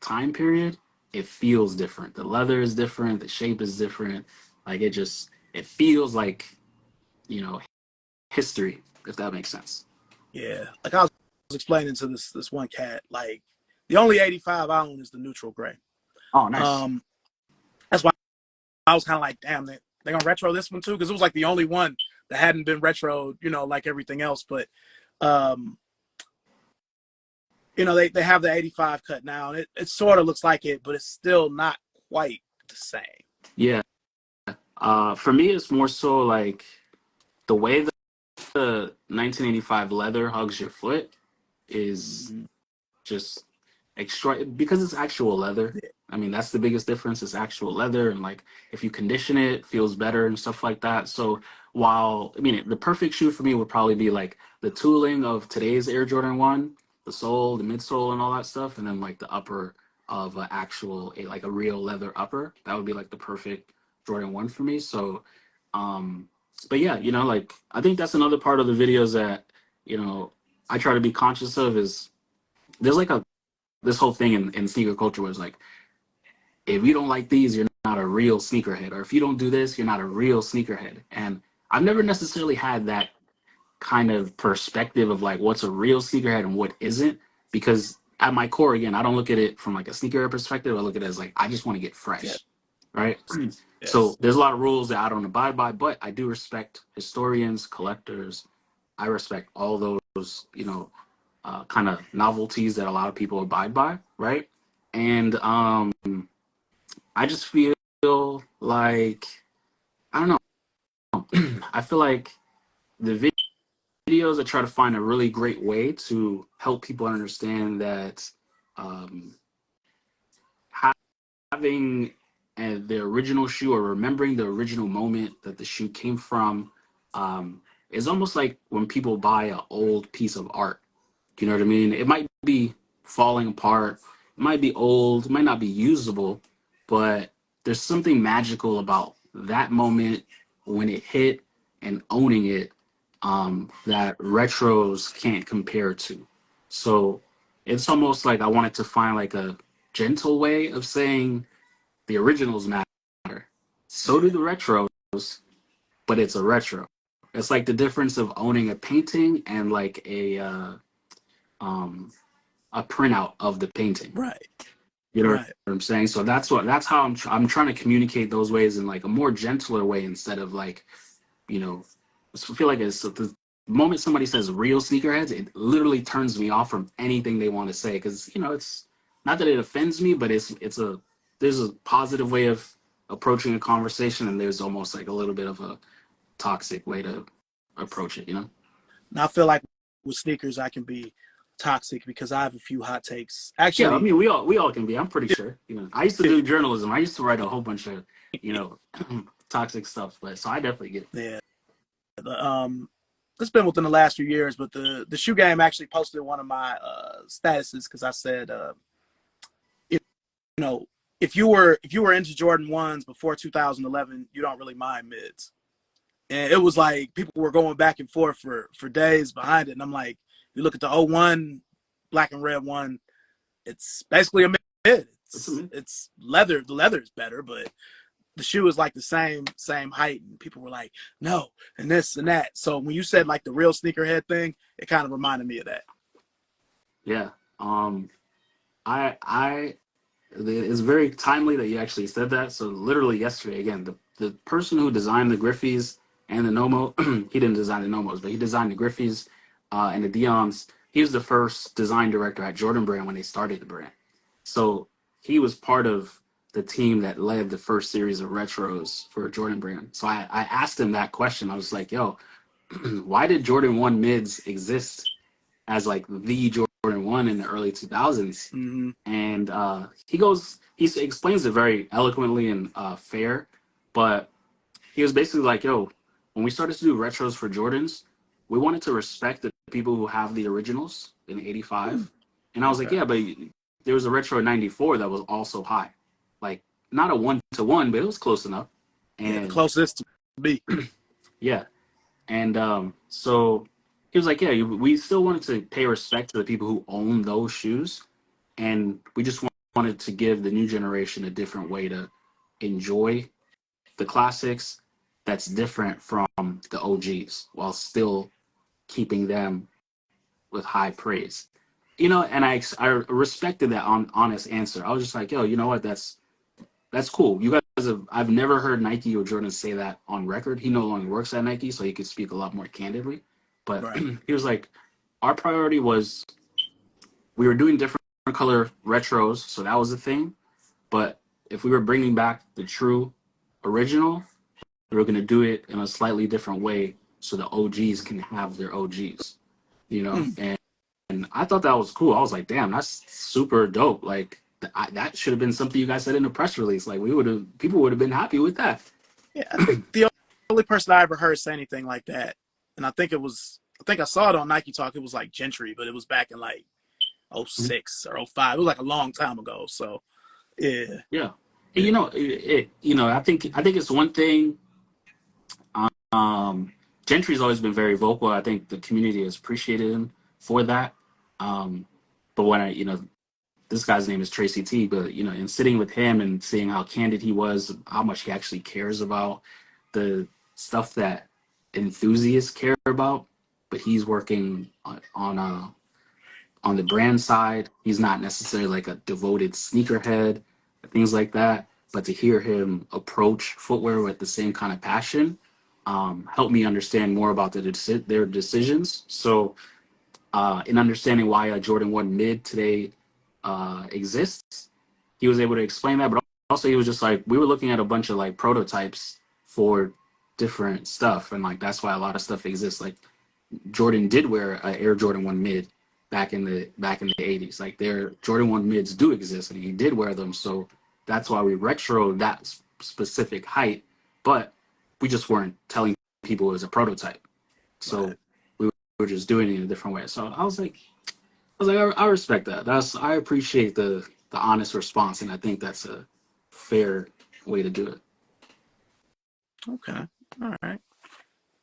time period, it feels different. The leather is different, the shape is different. Like, it feels like, you know, history, if that makes sense. yeah. Like I was explaining to this one cat, like the only 85 I own is the neutral gray. Oh, nice. Um, that's why I was kind of like, damn, they gonna retro this one too, because it was like the only one that hadn't been retro, like everything else. But um, they have the 85 cut now, and it sort of looks like it, but it's still not quite the same. Yeah. For me, it's more so like the way the 1985 leather hugs your foot is Mm-hmm. just extra because it's actual leather. Yeah. I mean, that's the biggest difference is actual leather, and like if you condition it, it feels better and stuff like that. So while I mean, the perfect shoe for me would probably be like the tooling of today's Air Jordan 1, the sole, the midsole, and all that stuff, and then like the upper of like a real leather upper. That would be like the perfect Jordan 1 for me. So um but yeah, like I think that's another part of the videos that, you know, I try to be conscious of is there's like a this whole thing in sneaker culture where it's like, if you don't like these, you're not a real sneakerhead, or if you don't do this, you're not a real sneakerhead. And I've never necessarily had that kind of perspective of like what's a real sneakerhead and what isn't, because at my core, again, I don't look at it from like a sneakerhead perspective. I look at it as like I just want to get Yeah. fresh, right? So Yes. there's a lot of rules that I don't abide by, but I do respect historians, collectors. I respect all those, kind of novelties that a lot of people abide by, right? And I just feel like I don't know. I feel like the videos that try to find a really great way to help people understand that um, having the original shoe or remembering the original moment that the shoe came from is almost like when people buy an old piece of art. You know what I mean? It might be falling apart, it might be old, it might not be usable, but there's something magical about that moment when it hit and owning it that retros can't compare to. So it's almost like I wanted to find like a gentle way of saying the originals matter. So do Yeah. the retros, but it's a retro. It's like the difference of owning a painting and like um, a printout of the painting. Right. You know what Right. I'm saying? So that's how I'm trying to communicate those ways in like a more gentler way instead of like, you know, I feel like it's the moment somebody says real sneakerheads, it literally turns me off from anything they want to say because it's not that it offends me, but it's a there's a positive way of approaching a conversation, and there's almost like a little bit of a toxic way to approach it. And I feel like with sneakers, I can be toxic because I have a few hot takes. Yeah, I Actually, mean, we all can be. I'm pretty sure. I used to do journalism. I used to write a whole bunch of, you know, toxic stuff. But so I definitely get it. yeah. The, it's been within the last few years, but the shoe game actually posted one of my statuses because I said, if, you know, if you were into Jordan ones before 2011, you don't really mind mids. And it was like people were going back and forth for days behind it. And I'm like, you look at the '01 black and red one, it's basically a mid. It's a myth. It's leather. The leather is better, but the shoe is like the same height. And people were like, no, and this and that. So when you said like the real sneakerhead thing, it kind of reminded me of that. Yeah. I it's very timely that you actually said that. So literally yesterday, again, the person who designed the Griffies and the Nomo, he didn't design the Nomos, but he designed the Griffies and the Dion's. He was the first design director at Jordan Brand when they started the brand. So he was part of the team that led the first series of retros for Jordan Brand. So I asked him that question. I was like, yo, why did Jordan 1 mids exist as like the Jordan 1 in the early 2000s? Mm-hmm. And he explains it very eloquently and fair, but he was basically like, yo, when we started to do retros for Jordans, we wanted to respect the people who have the originals in '85. And I was like, Okay. yeah, but there was a retro in '94 that was also high. Like, not a 1-to-1, but it was close enough. Yeah, the And closest to be. yeah. And so he was like, yeah, we still wanted to pay respect to the people who own those shoes. And we just wanted to give the new generation a different way to enjoy the classics that's different from the OGs while still keeping them with high praise. And I respected that honest answer. I was just like, yo, you know what? That's cool. You guys I've never heard Nike or Jordan say that on record. He no longer works at Nike, so he could speak a lot more candidly. But Right. he was like, our priority was we were doing different color retros, so that was the thing. But if we were bringing back the true original, we were going to do it in a slightly different way so the OGs can have their OGs, Mm. and I thought that was cool. I was like, damn, that's super dope. Like that should have been something you guys said in the press release. Like people would have been happy with that. Yeah, I think the only person I ever heard say anything like that, and I think I saw it on Nike Talk. It was like Gentry, but it was back in like '06 or '05. It was like a long time ago. So yeah, Yeah, and, yeah, I think it's one thing. Gentry's always been very vocal. I think the community has appreciated him for that. Um, But when this guy's name is Tracy T, but in sitting with him and seeing how candid he was, how much he actually cares about the stuff that enthusiasts care about, but he's working on the brand side. He's not necessarily like a devoted sneakerhead, things like that. But to hear him approach footwear with the same kind of passion helped me understand more about their decisions. So, in understanding why a Jordan 1 mid today exists, he was able to explain that. But also, he was just like, we were looking at a bunch of like prototypes for different stuff. And like, that's why a lot of stuff exists. Like, Jordan did wear an Air Jordan 1 mid back in the 80s. Like their Jordan 1 mids do exist and he did wear them. So that's why we retro that specific height, but we just weren't telling people it was a prototype. Right. So we were just doing it in a different way. So I respect that. I appreciate the honest response, and I think that's a fair way to do it. Okay. All right.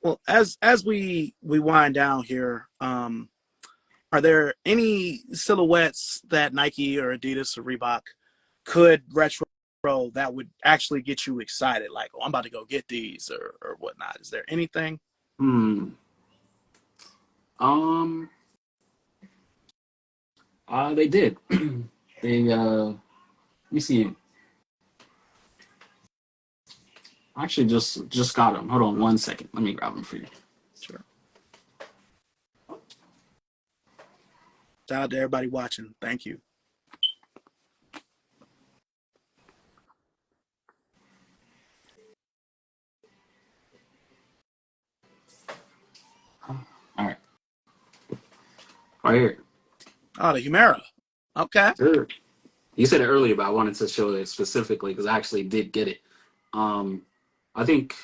Well, as we wind down here, are there any silhouettes that Nike or Adidas or Reebok could retro that would actually get you excited? Like, oh, I'm about to go get these or whatnot. Is there anything? Hmm. Um. They did. They. Let me see. I actually just got them. Hold on 1 second. Let me grab them for you. Sure. Shout out to everybody watching. Thank you. All right. Right here. Oh, the Humera. Okay. Sure. You said it earlier, but I wanted to show it specifically because I actually did get it. Um, I think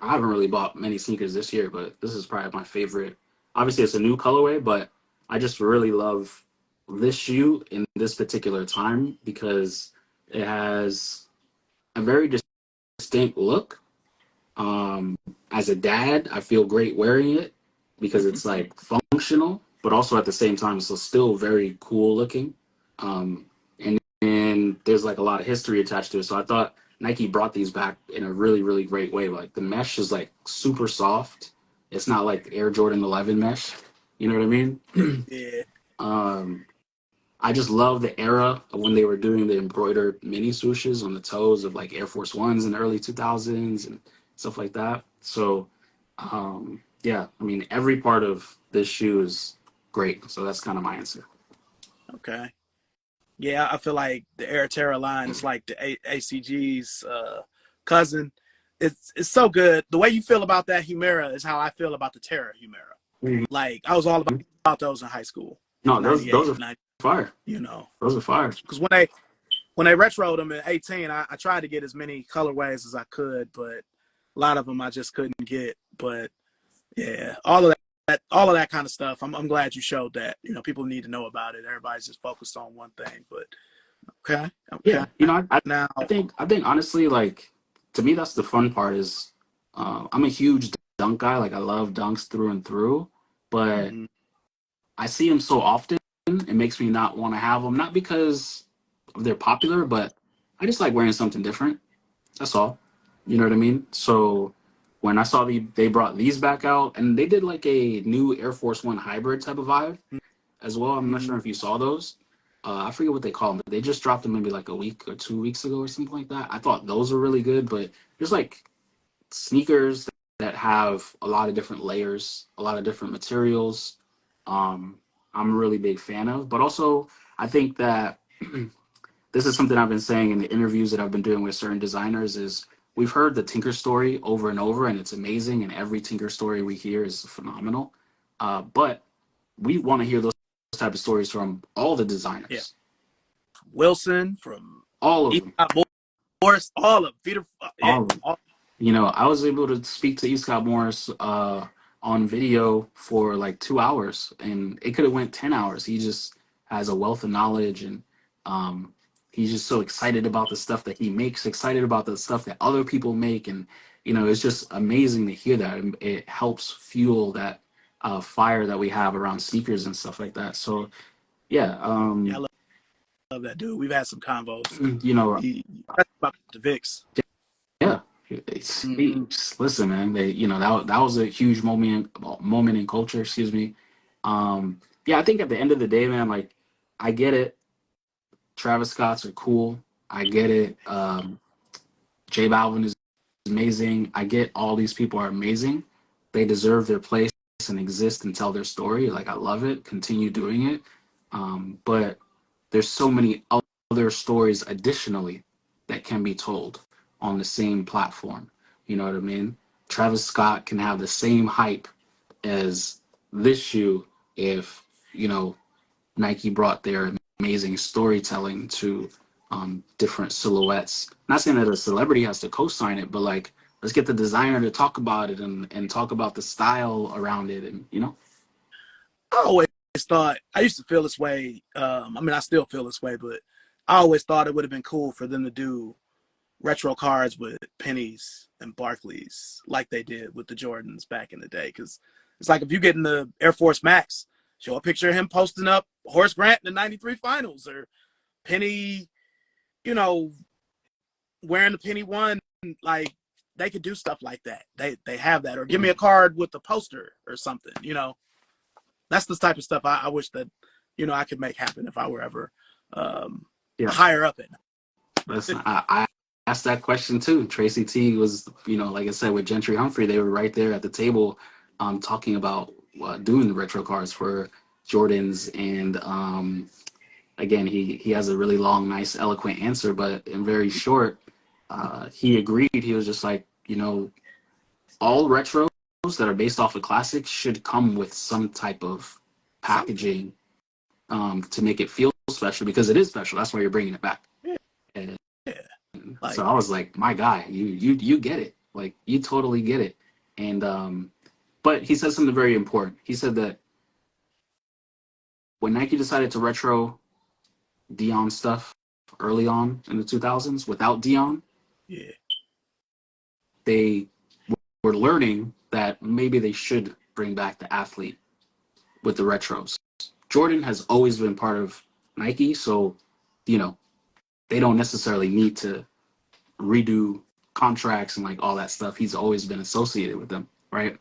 I haven't really bought many sneakers this year, but this is probably my favorite. Obviously, it's a new colorway, but I just really love this shoe in this particular time because it has a very distinct look. Um, as a dad, I feel great wearing it because it's like functional, but also at the same time, it's still very cool looking. And there's like a lot of history attached to it. So I thought Nike brought these back in a really, really great way. Like the mesh is like super soft. It's not like Air Jordan 11 mesh. You know what I mean? Yeah. um, I just love the era of when they were doing the embroidered mini swooshes on the toes of like Air Force Ones in the early 2000s and stuff like that. So, yeah, I mean, every part of this shoe is great. So that's kind of my answer. Okay. Yeah, I feel like the Air Terra line is like the ACG's cousin. It's so good. The way you feel about that Humera is how I feel about the Terra Humera. Mhm. Like I was all about those in high school, No, those 98, are 90, fire. you know. Those are fire. Because when they retroed them in 18, I tried to get as many colorways as I could, but a lot of them I just couldn't get. But yeah, all of that kind of stuff. I'm glad you showed that. You know, people need to know about it. Everybody's just focused on one thing. But okay, Yeah, okay. Now, I think honestly, like to me, that's the fun part. Is I'm a huge dunk guy. Like I love dunks through and through, but mhm, I see them so often, it makes me not want to have them. Not because they're popular, but I just like wearing something different. That's all. You know what I mean? So when I saw they brought these back out, and they did like a new Air Force One hybrid type of vibe as well. I'm not mhm, sure if you saw those. I forget what they call them, but they just dropped them maybe like a week or 2 weeks ago or something like that. I thought those were really good, but there's like sneakers that have a lot of different layers, a lot of different materials. Um, I'm a really big fan of, but also I think that this is something I've been saying in the interviews that I've been doing with certain designers is we've heard the Tinker story over and over, and it's amazing, and every Tinker story we hear is phenomenal. But we want to hear those type of stories from all the yeah, designers, Wilson from all of East them, Morris, all of Peter. Yeah, all of them. all, I was able to speak to E. Scott Morris on video for like 2 hours, and it could have went 10 hours. He just has a wealth of knowledge, and um, he's just so excited about the stuff that he makes, excited about the stuff that other people make, and it's just amazing to hear that. And it helps fuel that fire that we have around sneakers and stuff like that. So Yeah. Yeah, I love that dude. We've had some convos. You know, About the Vicks. yeah. Mm-hmm. Listen, man. That was a huge moment in culture. Excuse me. Yeah, I think at the end of the day, man, like I get it. Travis Scott's are cool. I get it. J Balvin is amazing. I get all these people are amazing. They deserve their place and exist and tell their story. Like I love it. Continue doing it. But there's so many other stories additionally that can be told on the same platform. You know what I mean? Travis Scott can have the same hype as this shoe if, you know, Nike brought their amazing storytelling to different silhouettes. Not saying that a celebrity has to co-sign it, but like let's get the designer to talk about it and talk about the style around it, and you know. I always thought I used to feel this way. I mean, I still feel this way, but I always thought it would have been cool for them to do retro cards with pennies and Barclays like they did with the Jordans back in the day. Because it's like if you get in the Air Force Max, show a picture of him posting up Horace Grant in the '93 finals, or Penny, you know, wearing the Penny one. Like they could do stuff like that. They have that, or give me a card with a poster or something. That's the type of stuff I wish that I could make happen if I were ever Yeah, higher up it. listen, I asked that question too. Tracy T was, like I said, with Gentry Humphrey, they were right there at the table, talking about doing the retro cards for Jordans, and again, he has a really long, nice, eloquent answer, but in very short, he agreed. He was just like, all retros that are based off of classics should come with some type of Something. packaging to make it feel special, because it is special. That's why you're bringing it back. Yeah. And so Like, I was like, my guy, you get it. Like you totally get it. And but he said something very important. He said that when Nike decided to retro Dion stuff early on in the 2000s without Dion, yeah. they were learning that maybe they should bring back the athlete with the retros. Jordan has always been part of Nike, so you know they don't necessarily need to redo contracts and like all that stuff. He's always been associated with them, right?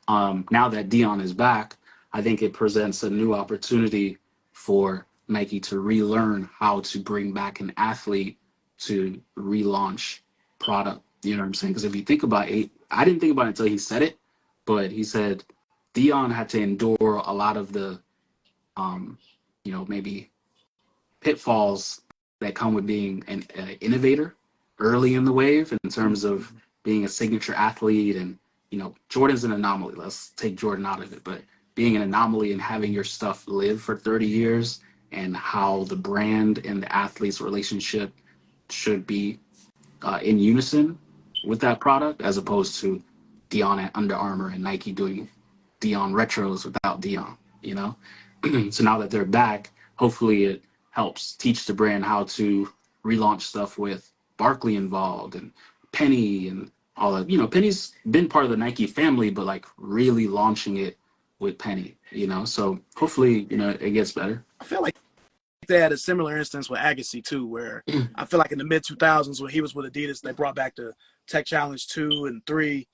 Now that Dion is back, I think it presents a new opportunity for Nike to relearn how to bring back an athlete to relaunch product. You know what I'm saying? Because if you think about it, I didn't think about it until he said it, but he said Dion had to endure a lot of the, um, maybe pitfalls that come with being an innovator early in the wave in terms of being a signature athlete. And Jordan's an anomaly. Let's take Jordan out of it, but being an anomaly and having your stuff live for 30 years, and how the brand and the athlete's relationship should be in unison with that product, as opposed to Dion at Under Armour and Nike doing Dion retros without Dion, you know? So now that they're back, hopefully it helps teach the brand how to relaunch stuff with Barkley involved and Penny and all that. Penny's been part of the Nike family, but like really launching it with Penny, So hopefully, it gets better. I feel like they had a similar instance with Agassi too, where I feel like in the mid 2000s when he was with Adidas, they brought back the Tech Challenge 2 and 3,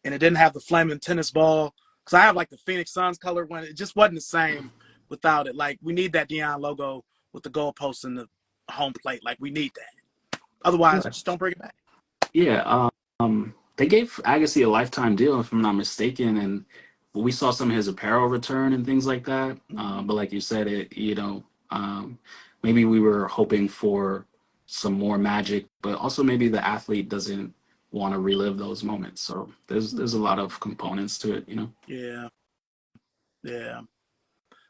and it didn't have the flaming tennis ball. Because I have like the Phoenix Suns color one. It just wasn't the same without it. Like, we need that Dion logo with the goalpost and the home plate. Like, we need that. Otherwise, Yeah. just don't bring it back. Yeah, they gave Agassi a lifetime deal, if I'm not mistaken, and we saw some of his apparel return and things like that. Mm-hmm. But like you said, maybe we were hoping for some more magic, but also maybe the athlete doesn't want to relive those moments. So there's a lot of components to it. Yeah. Yeah.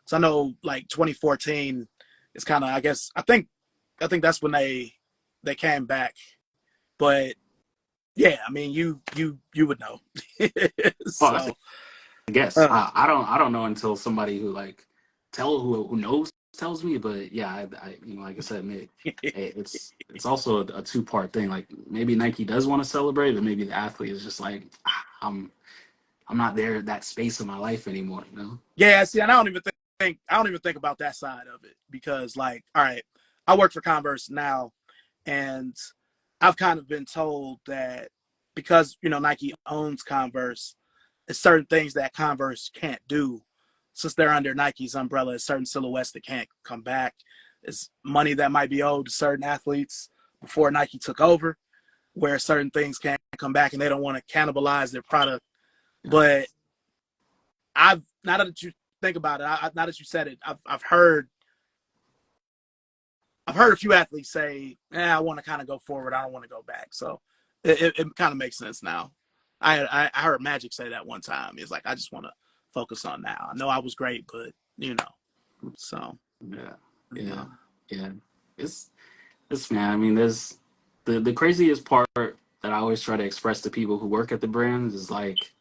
So I know like 2014 is kind of, I think that's when they came back. But yeah, I mean, you would know. Well, So I guess uh, I don't know until somebody who like who knows tells me. But yeah, like I said, it's also a two-part thing. Like maybe Nike does want to celebrate, but maybe the athlete is just like, I'm not there at that space in my life anymore. yeah, see, and I don't even I don't even think about that side of it because, like, all right, I work for Converse now, and I've kind of been told that because Nike owns Converse, it's certain things that Converse can't do since they're under Nike's umbrella. It's certain silhouettes that can't come back. It's money that might be owed to certain athletes before Nike took over, where certain things can't come back and they don't want to cannibalize their product. Yeah. But I've now that you think about it, now that you said it, I've heard a few athletes say, I want to kind of go forward. I don't want to go back. So it kind of makes sense now. I heard Magic say that one time. He's like, I just want to focus on now. I know I was great, but so Yeah, you yeah, know, yeah. It's man. I mean, there's the craziest part that I always try to express to people who work at the brands is like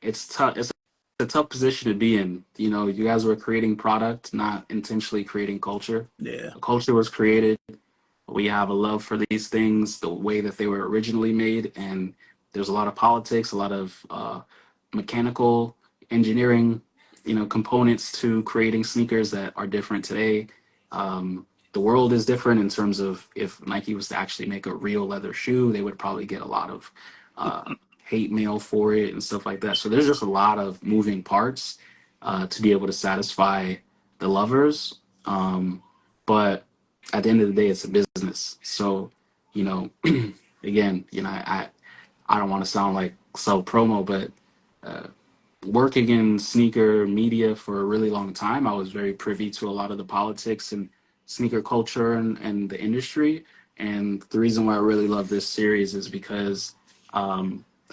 it's tough. It's a tough position to be in. You know, you guys were creating product, not intentionally creating culture. yeah, A culture was created. We have a love for these things the way that they were originally made, and there's a lot of politics, a lot of mechanical engineering, components to creating sneakers that are different today. The world is different in terms of if Nike was to actually make a real leather shoe, they would probably get a lot of uh, hate mail for it and stuff like that. So there's just a lot of moving parts to be able to satisfy the lovers. But at the end of the day, it's a business. So, you know, again, I don't want to sound like self promo, but uh, working in sneaker media for a really long time, I was very privy to a lot of the politics and sneaker culture and the industry. And the reason why I really love this series is because I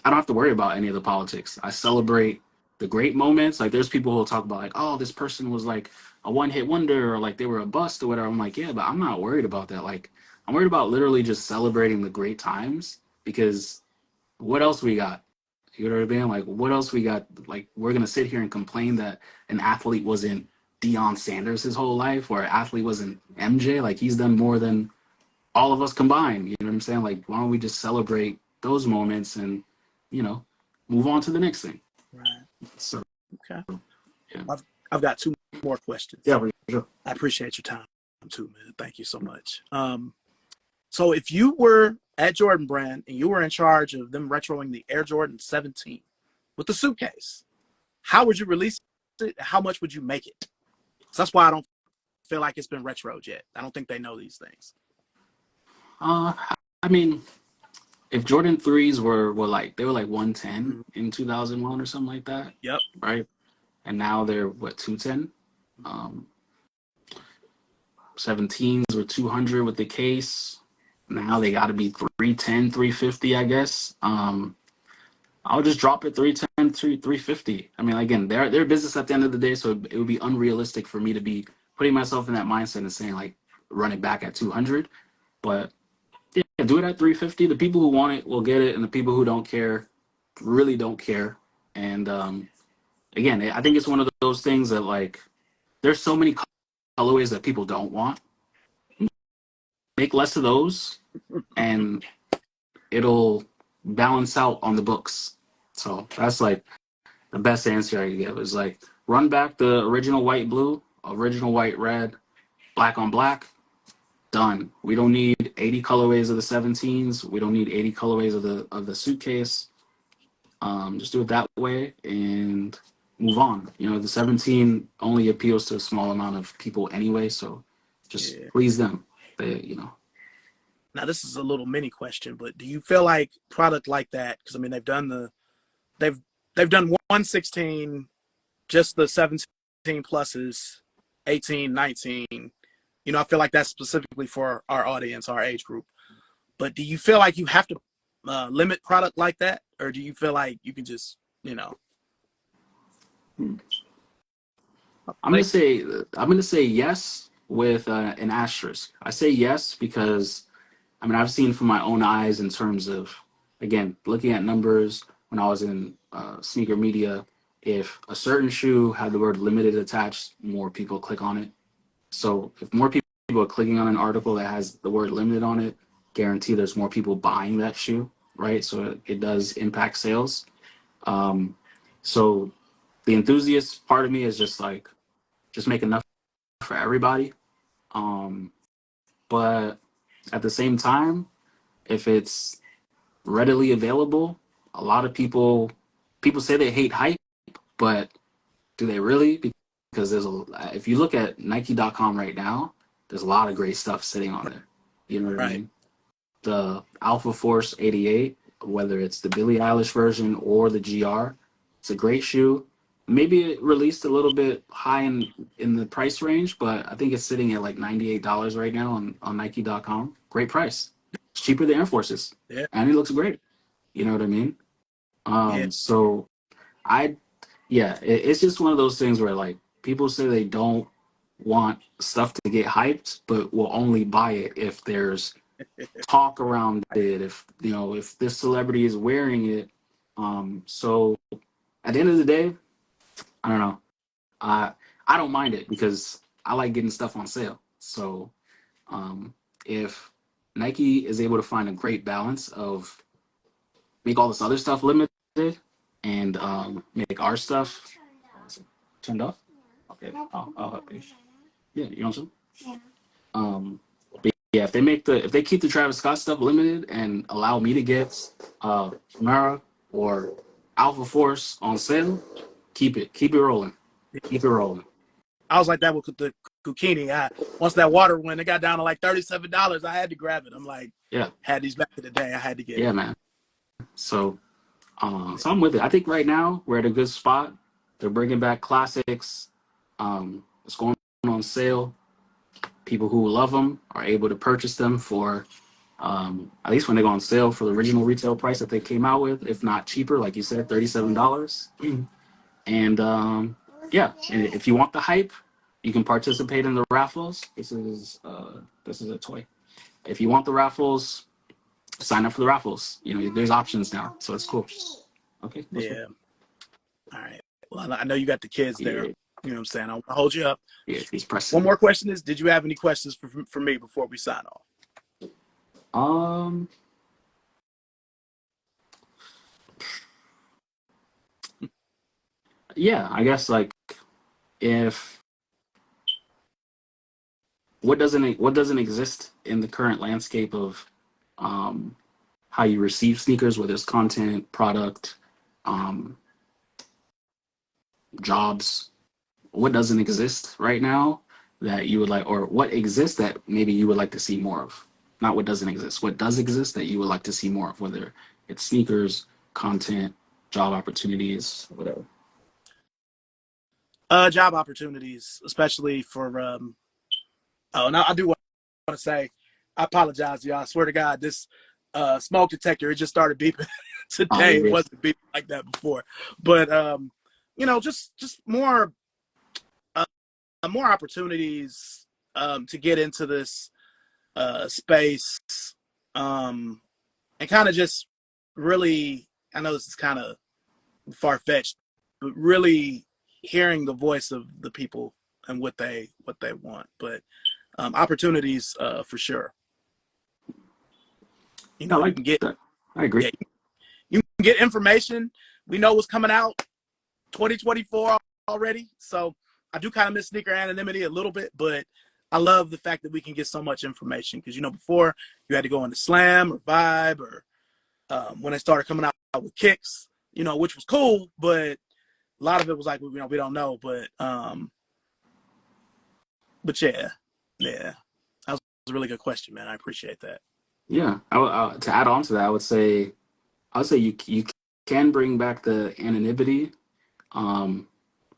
don't have to worry about any of the politics. I celebrate the great moments. Like there's people who will talk about like, oh, this person was like a one hit wonder or like they were a bust or whatever. I'm like, yeah, but I'm not worried about that. Like I'm worried about literally just celebrating the great times because what else we got? You know what I mean? Like, what else we got? Like, we're gonna sit here and complain that an athlete wasn't Deion Sanders his whole life, or an athlete wasn't MJ. Like, he's done more than all of us combined. You know what I'm saying? Like, why don't we just celebrate those moments and, you know, move on to the next thing? right, So, okay. yeah, I've got two more questions. yeah, for sure. I appreciate your time too, man. Thank you so much. So if you were at Jordan Brand and you were in charge of them retroing the Air Jordan 17 with the suitcase, how would you release it? How much would you make it? So that's why I don't feel like it's been retroed yet. I don't think they know these things. Uh, I mean, if Jordan threes were like they were like 110 Mm-hmm. in 2001 or something like that, Yep. right? And now they're what 210. Um, 17s were 200 with the case. Now they got to be 310, 350, I guess. I'll just drop it 310, 350. I mean, again, they're business at the end of the day, so it would be unrealistic for me to be putting myself in that mindset and saying like run it back at 200. But yeah, do it at 350. The people who want it will get it, and the people who don't care really don't care. And again, I think it's one of those things that like there's so many colorways that people don't want. Make less of those, and it'll balance out on the books. So that's like the best answer I can give is like run back the original white blue, original white red, black on black. Done. We don't need 80 colorways of the 17s. We don't need 80 colorways of the suitcase. Just do it that way and move on. You know, the 17 only appeals to a small amount of people anyway, so just Yeah. please them. They. Now this is a little mini question, but do you feel like product like that? Because I mean, they've they've done 116, just the 17 pluses, 18, 19. I feel like that's specifically for our audience, our age group. But do you feel like you have to limit product like that, or do you feel like you can just, I'm gonna like, say yes with an asterisk. I say yes because I mean I've seen from my own eyes in terms of again looking at numbers when I was in sneaker media. If a certain shoe had the word limited attached, more people click on it. So if more people are clicking on an article that has the word limited on it, guarantee there's more people buying that shoe, right? So it does impact sales. Um, so the enthusiast part of me is just like just make enough for everybody. Um, but at the same time, if it's readily available, a lot of people say they hate hype, but do they really? Because if you look at Nike.com right now, there's a lot of great stuff sitting on there. You know what I Right. mean? The Alpha Force 88, whether it's the Billie Eilish version or the GR, it's a great shoe. Maybe it released a little bit high in the price range, but I think it's sitting at like $98 right now on Nike.com. Great price. It's cheaper than Air Forces, Yeah. and it looks great. You know what I mean? Yeah. So I, yeah, it's just one of those things where like people say they don't want stuff to get hyped, but will only buy it if there's talk around it, if if this celebrity is wearing it. So at the end of the day, I don't know. I don't mind it because I like getting stuff on sale. So um, if Nike is able to find a great balance of make all this other stuff limited and make our stuff turned off. Okay, I'll help you. Yeah, you want some? Um, but yeah, if they keep the Travis Scott stuff limited and allow me to get Mara or Alpha Force on sale, keep it rolling, keep it rolling. I was like that with the Kukini. Once that water went, it got down to like $37. I had to grab it. I'm like, Yeah, had these back in the day. I had to get yeah, it. man. So so I'm with it. I think right now we're at a good spot. They're bringing back classics. It's going on sale. People who love them are able to purchase them for at least when they go on sale for the original retail price that they came out with, if not cheaper, like you said, $37. And yeah, and if you want the hype, you can participate in the raffles. This is a toy. If you want the raffles, sign up for the raffles. There's options now, so it's cool. Okay, let's go. Yeah. All right. Well, I know you got the kids there. Yeah, You know what I'm saying? I'll hold you up. yeah, he's One pressing. more question is, did you have any questions for me before we sign off? Um, yeah, I guess like if what doesn't exist in the current landscape of um how you receive sneakers, whether it's content, product, um, jobs. What doesn't exist right now that you would like, or what exists that maybe you would like to see more of? Not what doesn't exist. What does exist that you would like to see more of, whether it's sneakers, content, job opportunities, whatever. Job opportunities, especially for oh, and I do want to say, I apologize, y'all. I swear to God, this smoke detector, it just started beeping Oh, today. It yeah, wasn't beeping like that before. But just uh, more opportunities to get into this space, um, and kind of just really, I know this is kind of far fetched, but really hearing the voice of the people and what they want. But opportunities for sure. I You like can get, that. I agree. yeah, you can get information. We know what's coming out 2024 already. So I do kind of miss sneaker anonymity a little bit, but I love the fact that we can get so much information because before you had to go into Slam or Vibe or when they started coming out with kicks, which was cool, but a lot of it was like we don't know. But yeah, that was a really good question, man. I appreciate that. Yeah. To add on to that, I would say you can bring back the anonymity. Um,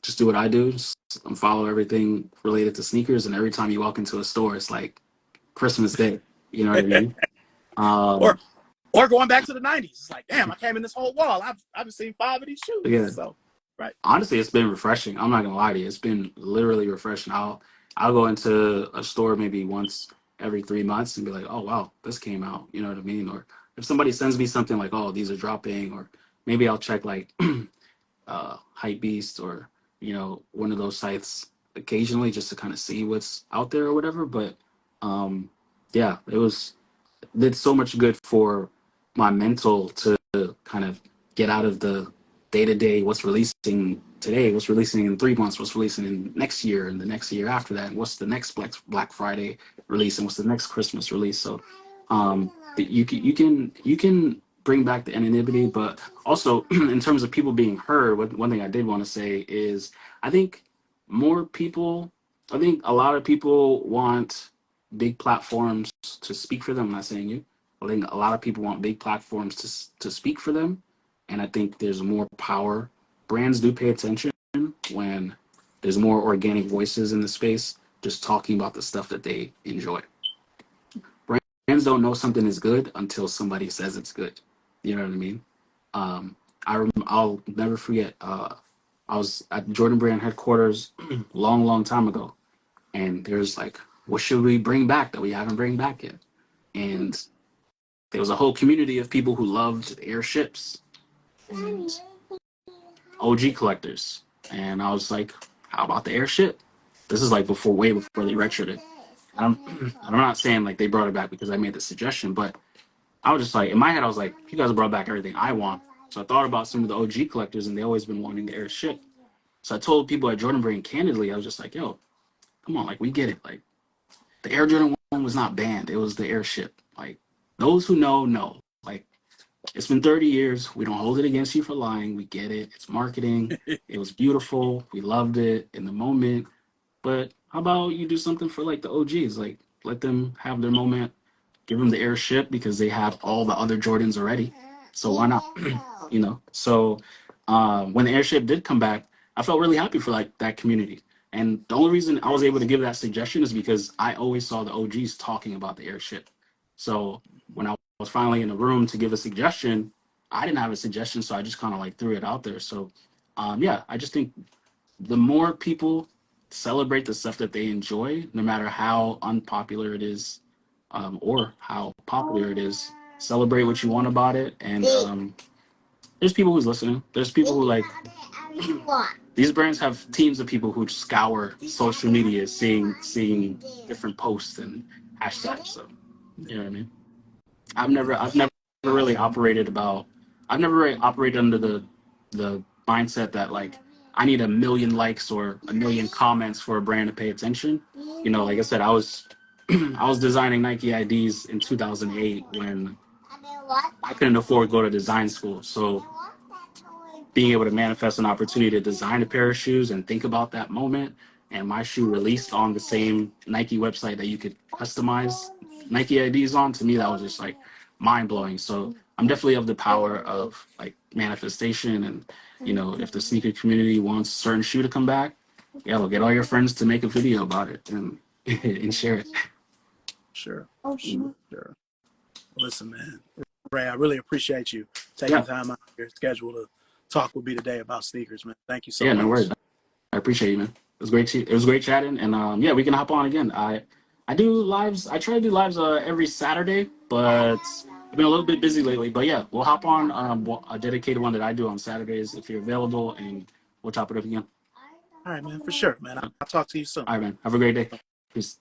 just do what I do. Just follow everything related to sneakers, and every time you walk into a store, it's like Christmas Day. You know what I mean? or Um, or going back to the '90s, it's like, damn, I came in this whole wall. I've seen 5 of these shoes. yeah. So right, Honestly, it's been refreshing. I'm not gonna lie to you. It's been literally refreshing. I'll go into a store maybe once every 3 months and be like, oh wow, this came out. You know what I mean? Or if somebody sends me something like, oh, these are dropping, or maybe I'll check like Hype Beast or one of those sites occasionally just to kind of see what's out there or whatever. But um, yeah, did so much good for my mental to kind of get out of the day to day what's releasing today, what's releasing in 3 months, what's releasing in next year and the next year after that, and what's the next Black Friday release and what's the next Christmas release. So you can bring back the anonymity, but also in terms of people being heard, one thing I did want to say is I think more people, I think a lot of people want big platforms to speak for them. I'm not saying you. I think a lot of people want big platforms to speak for them, and I think there's more power. Brands do pay attention when there's more organic voices in the space, just talking about the stuff that they enjoy. Brands don't know something is good until somebody says it's good. You know what I mean? I'll never forget. I was at Jordan Brand headquarters long time ago, and there's like, what should we bring back that we haven't bring back yet? And there was a whole community of people who loved airships and OG collectors. And I was like, how about the airship? This is like way before they retroed it. I'm not saying like they brought it back because I made the suggestion, but I was just like, in my head, I was like, you guys brought back everything I want. So I thought about some of the OG collectors, and they always been wanting the airship. So I told people at Jordan Brand candidly, I was just like, yo, come on, like we get it. Like the Air Jordan 1 was not banned. It was the airship. Like those who know. Like it's been 30 years. We don't hold it against you for lying. We get it. It's marketing. It was beautiful. We loved it in the moment. But how about you do something for like the OGs? Like let them have their moment. Give them the airship because they have all the other Jordans already. So why not? So when the airship did come back, I felt really happy for like that community. And the only reason I was able to give that suggestion is because I always saw the OGs talking about the airship. So when I was finally in the room to give a suggestion, I didn't have a suggestion, so I just kind of like threw it out there. So yeah, I just think the more people celebrate the stuff that they enjoy, no matter how unpopular it is, or how popular it is, celebrate what you want about it. And there's people who's listening. There's people who like these brands have teams of people who scour social media, seeing different posts and hashtags. So you know what I mean. I've never really operated about. I've never really operated under the mindset that like I need a million likes or a million comments for a brand to pay attention. Like I said, I was I was designing Nike IDs in 2008 when I couldn't afford to go to design school. So being able to manifest an opportunity to design a pair of shoes and think about that moment, and my shoe released on the same Nike website that you could customize Nike IDs on, to me that was just like mind blowing. So I'm definitely of the power of like manifestation, and if the sneaker community wants a certain shoe to come back, yeah, well, get all your friends to make a video about it and and share it. Sure. Sure. Listen, man, Ray, I really appreciate you taking Yeah, time out of your schedule to talk with me today about sneakers, man. Thank you so yeah, no worries. much. I appreciate you, man. It was great. It was great chatting, and yeah, we can hop on again. I do lives. I try to do lives every Saturday, but I've been a little bit busy lately. But yeah, we'll hop on a dedicated one that I do on Saturdays if you're available, and we'll chop it up again. All right, man, for sure, man. I'll talk to you soon. All right, man. Have a great day. Peace.